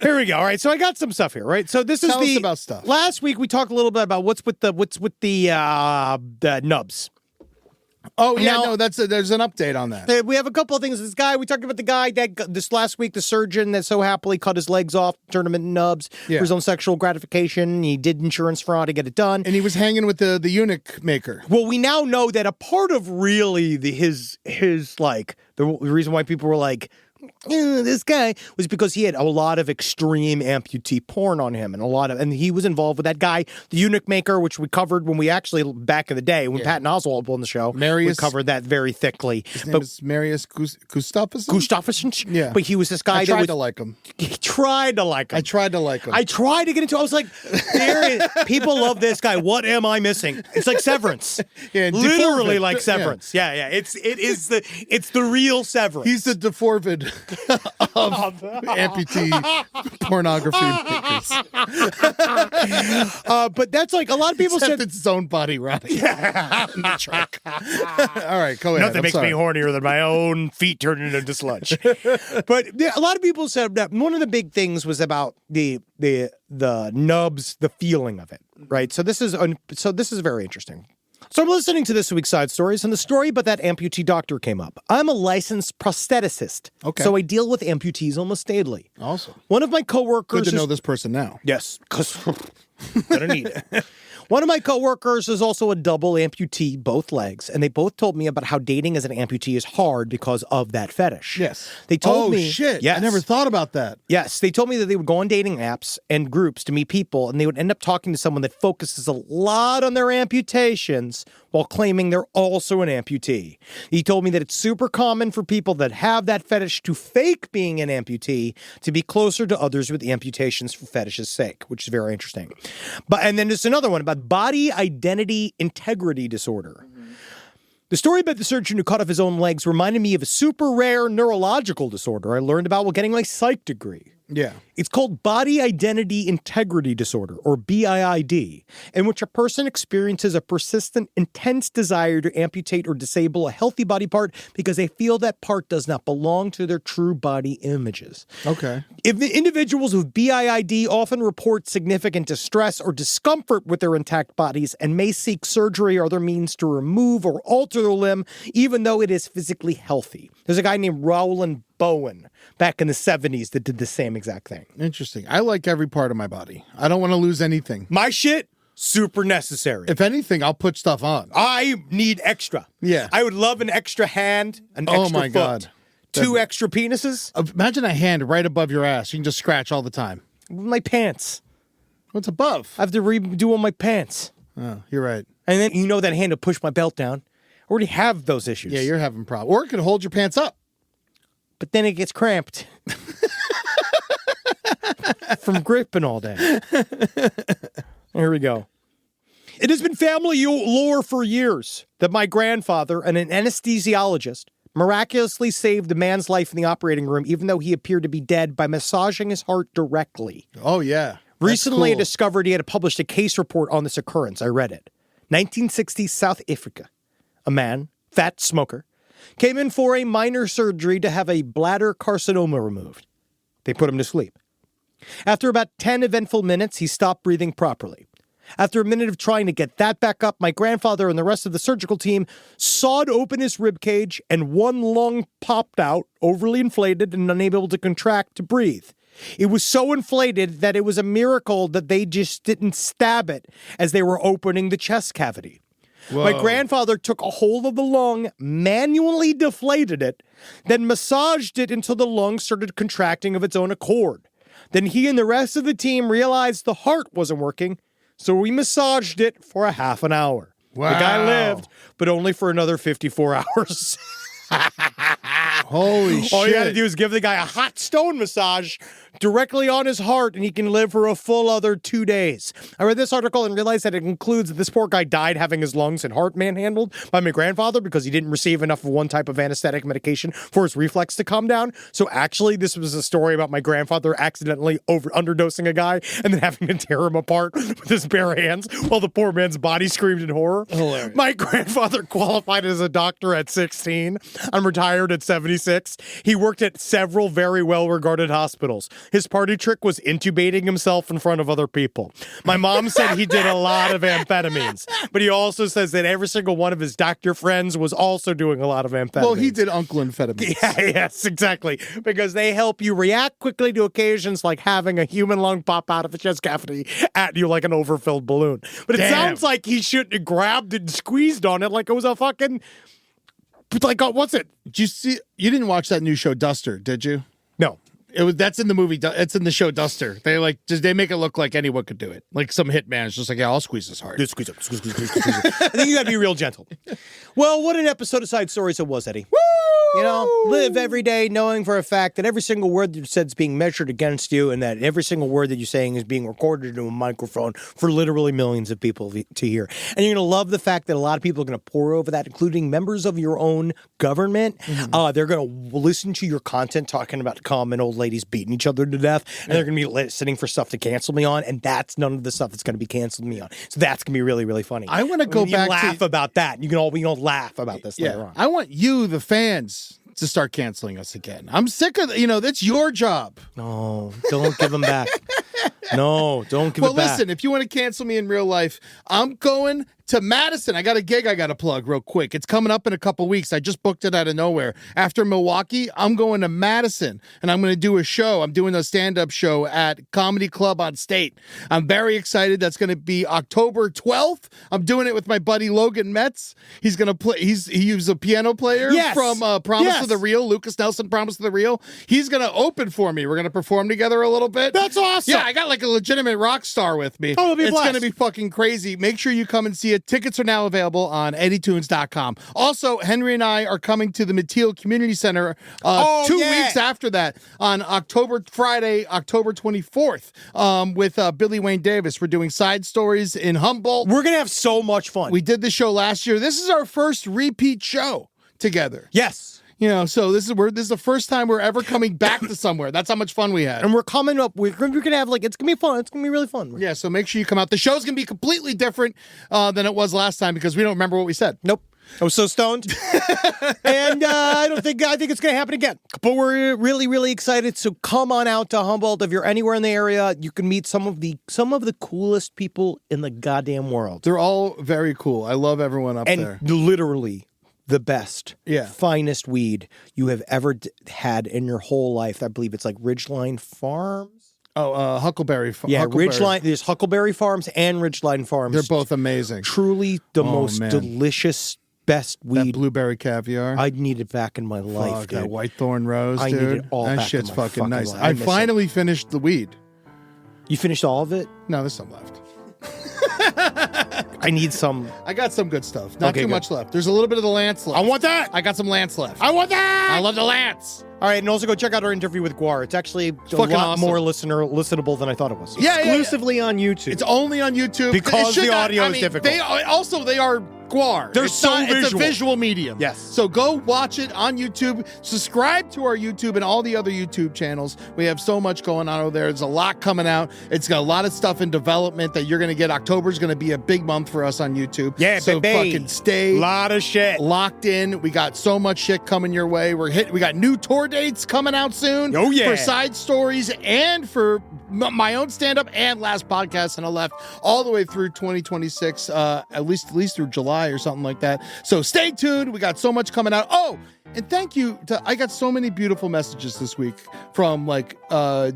here we go. All right, so I got some stuff here, right? So this Tell is us about stuff. Last week we talked a little bit about what's with the nubs. Oh, yeah, Now- no, there's an update on that. We have a couple of things. This guy, we talked about the guy that this last week, the surgeon that so happily cut his legs off, turned them into nubs for his own sexual gratification. He did insurance fraud to get it done. And he was hanging with the eunuch maker. Well, we now know that a part of really his like the reason why people were like, this guy was because he had a lot of extreme amputee porn on him and he was involved with that guy, the eunuch maker, which we covered when we actually back in the day when Patton Oswalt was on the show. We covered that very thickly. His name is Marius Gustafsson? Yeah. But he was this guy I tried to like him. He tried to like him. I tried to like him. I tried to get into it. I was like, people love this guy. What am I missing? It's like Severance. Literally Deorvid. like Severance. Yeah. It's the real Severance. He's the Deorvid of amputee pornography makers. But that's like a lot of people Except said it's his own body rotting in the truck. All right, go ahead. nothing makes me hornier than my own feet turning into sludge. But a lot of people said that one of the big things was about the nubs, the feeling of it, right? So this is very interesting. So I'm listening to this week's Side Stories, and the story about that amputee doctor came up. I'm a licensed prostheticist, so I deal with amputees almost daily. Awesome. One of my coworkers Good to know this person now. Yes, because gonna need it. One of my coworkers is also a double amputee, both legs, and they both told me about how dating as an amputee is hard because of that fetish. Yes. They told me. Oh, shit. Yes. I never thought about that. Yes, they told me that they would go on dating apps and groups to meet people, and they would end up talking to someone that focuses a lot on their amputations while claiming they're also an amputee. He told me that it's super common for people that have that fetish to fake being an amputee to be closer to others with amputations for fetish's sake, which is very interesting. And then there's another one about body identity integrity disorder. The story about the surgeon who cut off his own legs reminded me of a super rare neurological disorder I learned about while getting my psych degree. Yeah. It's called body identity integrity disorder, or BIID, in which a person experiences a persistent, intense desire to amputate or disable a healthy body part because they feel that part does not belong to their true body images. Okay. If the individuals with BIID often report significant distress or discomfort with their intact bodies and may seek surgery or other means to remove or alter their limb, even though it is physically healthy. There's a guy named Rowland Bowen back in the 70s that did the same exact thing. Interesting. I like every part of my body. I don't want to lose anything. My shit, super necessary. If anything, I'll put stuff on. I need extra. Yeah. I would love an extra hand, an extra Oh my foot, God. 2 extra penises. Imagine a hand right above your ass. You can just scratch all the time. My pants. What's above? I have to redo all my pants. Oh, you're right. And then that hand to push my belt down. I already have those issues. Yeah, you're having problems. Or it could hold your pants up. But then it gets cramped. From gripping all day. Here we go. It has been family lore for years that my grandfather, an anesthesiologist, miraculously saved the man's life in the operating room, even though he appeared to be dead, by massaging his heart directly. Oh, yeah. Recently, I cool. discovered he had published a case report on this occurrence. I read it. 1960s South Africa. A man, fat smoker, came in for a minor surgery to have a bladder carcinoma removed. They put him to sleep. After about 10 eventful minutes, he stopped breathing properly. After a minute of trying to get that back up, my grandfather and the rest of the surgical team sawed open his ribcage, and one lung popped out, overly inflated and unable to contract to breathe. It was so inflated that it was a miracle that they just didn't stab it as they were opening the chest cavity. Whoa. My grandfather took a hold of the lung, manually deflated it, then massaged it until the lung started contracting of its own accord. Then he and the rest of the team realized the heart wasn't working, so we massaged it for a half an hour. Wow. The guy lived, but only for another 54 hours. Holy shit. All you gotta do is give the guy a hot stone massage directly on his heart, and he can live for a full other 2 days. I read this article and realized that it includes that this poor guy died having his lungs and heart manhandled by my grandfather because he didn't receive enough of one type of anesthetic medication for his reflex to calm down. So actually, this was a story about my grandfather accidentally underdosing a guy and then having to tear him apart with his bare hands while the poor man's body screamed in horror. Hilarious. My grandfather qualified as a doctor at 16. I'm retired at 76. He worked at several very well-regarded hospitals. his party trick was intubating himself in front of other people. My mom said he did a lot of amphetamines, but he also says that every single one of his doctor friends was also doing a lot of amphetamines. Well, he did Uncle Amphetamines. Yeah, yes, exactly. Because they help you react quickly to occasions like having a human lung pop out of a chest cavity at you like an overfilled balloon. But it sounds like he shouldn't have grabbed and squeezed on it like it was a fucking... Like, what's it? Did you see? You didn't watch that new show Duster, did you? No. That's in the movie. It's in the show Duster. They make it look like anyone could do it. Like some hitman is just like, yeah, I'll squeeze this hard. Squeeze it. I think you got to be real gentle. Well, what an episode of Side Stories it was, Eddie. Woo! You know, live every day knowing for a fact that every single word that you said is being measured against you, and that every single word that you're saying is being recorded into a microphone for literally millions of people to hear. And you're going to love the fact that a lot of people are going to pour over that, including members of your own government. Mm-hmm. They're going to listen to your content talking about common old ladies beating each other to death, and they're going to be listening for stuff to cancel me on, and that's none of the stuff that's going to be canceled me on. So that's going to be really, really funny. I want to go back laugh about that. You can all laugh about this later on. I want you, the fans, to start canceling us again. I'm sick of, that's your job. No, don't give them back. No, don't give it back. Well, listen, if you want to cancel me in real life, I'm going to Madison. I got a gig I got to plug real quick. It's coming up in a couple weeks. I just booked it out of nowhere. After Milwaukee, I'm going to Madison, and I'm going to do a show. I'm doing a stand-up show at Comedy Club on State. I'm very excited. That's going to be October 12th. I'm doing it with my buddy Logan Metz. He's going to play. He was a piano player from Promise of the Real. Lucas Nelson, Promise of the Real. He's going to open for me. We're going to perform together a little bit. That's awesome. Yeah, I got like a legitimate rock star with me. Oh, it's going to be fucking crazy. Make sure you come and see it. Tickets are now available on eddytunes.com. Also, Henry and I are coming to the Mateel Community Center 2 weeks after that on Friday, October 24th with Billy Wayne Davis. We're doing Side Stories in Humboldt. We're going to have so much fun. We did the show last year. This is our first repeat show together. Yes. So this is the first time we're ever coming back to somewhere. That's how much fun we had. And we're coming up. We're going to have it's going to be fun. It's going to be really fun. Yeah, so make sure you come out. The show's going to be completely different than it was last time because we don't remember what we said. Nope. I was so stoned. And I think it's going to happen again. But we're really, really excited. So come on out to Humboldt. If you're anywhere in the area, you can meet some of the coolest people in the goddamn world. They're all very cool. I love everyone up there. And literally the best, Yeah. finest weed you have ever had in your whole life. I believe it's like Ridgeline Farms. Oh, Huckleberry Farms. Yeah, Ridgeline. There's Huckleberry Farms and Ridgeline Farms. They're both amazing. Truly the most delicious, best weed. That blueberry caviar. I need it back in my life, dude. That Whitethorn Rose, I dude. need it all that back shit's in my fucking nice. life. I miss finally finished the weed. You finished all of it? No, there's some left. I need some. I got some good stuff. Not Okay, too good. much left. There's a little bit of the Lance left. I want that. I got some Lance left. I want that. I love the Lance. All right, and also go check out our interview with Guar. It's actually a fucking lot awesome. more listenable than I thought it was. Yeah, Exclusively on YouTube. It's only on YouTube. Because It should the not- audio I is mean, difficult. They are Guar. They're It's so not- It's a visual. visual medium. Yes. So go watch it on YouTube. Subscribe to our YouTube and all the other YouTube channels. We have so much going on over there. There's a lot coming out. It's got a lot of stuff in development that you're going to get. October's going to be a big month for us on YouTube. Yeah, so baby. fucking stay Lot of shit. locked in. We got so much shit coming your way. We got new tour dates coming out soon. Oh, yeah. For Side Stories and for my own stand-up and Last Podcast and I Left all the way through 2026, at least through July or something like that. So stay tuned. We got so much coming out. Oh, and thank you I got so many beautiful messages this week from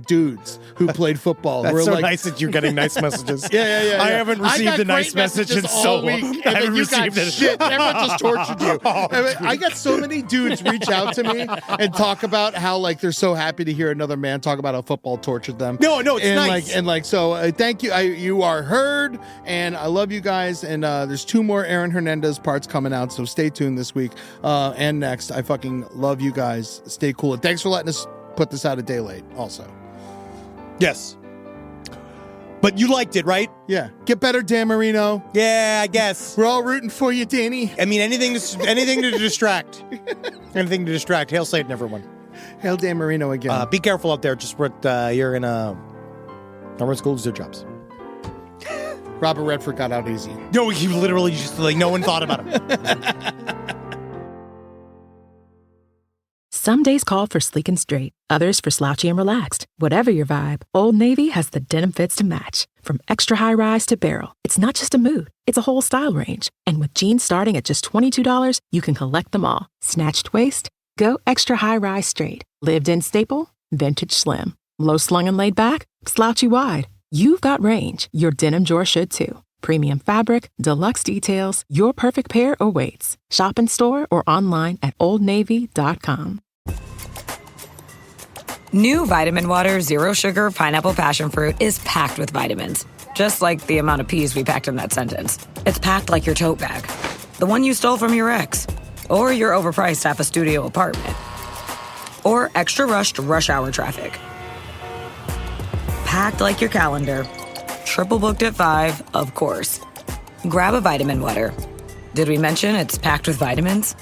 dudes who played football. That's We're so like, nice that you're getting nice messages. Yeah. I haven't received got a nice great message in messages so all week, long. and I haven't then you got received it. shit. Everyone just tortured you. Oh, I got so many dudes reach out to me and talk about how they're so happy to hear another man talk about how football tortured them. No, it's and nice. So thank you. You are heard, and I love you guys. And there's 2 more Aaron Hernandez parts coming out, so stay tuned this week and next. I fucking love you guys. Stay cool, and thanks for letting us put this out a day late. Also, Yes. But you liked it, right? yeah, get better, Dan Marino. Yeah, I guess. We're all rooting for you, Danny. I mean, anything to distract. Anything to distract. Hail Satan, everyone. Hail Dan Marino again. Be careful out there. Just what you're in everyone's school lose their jobs. Robert Redford got out easy. No, he literally just no one thought about him. Some days call for sleek and straight, others for slouchy and relaxed. Whatever your vibe, Old Navy has the denim fits to match. From extra high rise to barrel, it's not just a mood, it's a whole style range. And with jeans starting at just $22, you can collect them all. Snatched waist? Go extra high rise straight. Lived in staple? Vintage slim. Low slung and laid back? Slouchy wide. You've got range. Your denim drawer should too. Premium fabric, deluxe details, your perfect pair awaits. Shop in store or online at oldnavy.com. New Vitamin Water Zero Sugar Pineapple Passion Fruit is packed with vitamins, just like the amount of peas we packed in that sentence. It's packed like your tote bag, the one you stole from your ex, or your overpriced half a studio apartment, or extra rushed rush hour traffic. Packed like your calendar. Triple booked at 5, of course. Grab a vitamin water. Did we mention it's packed with vitamins?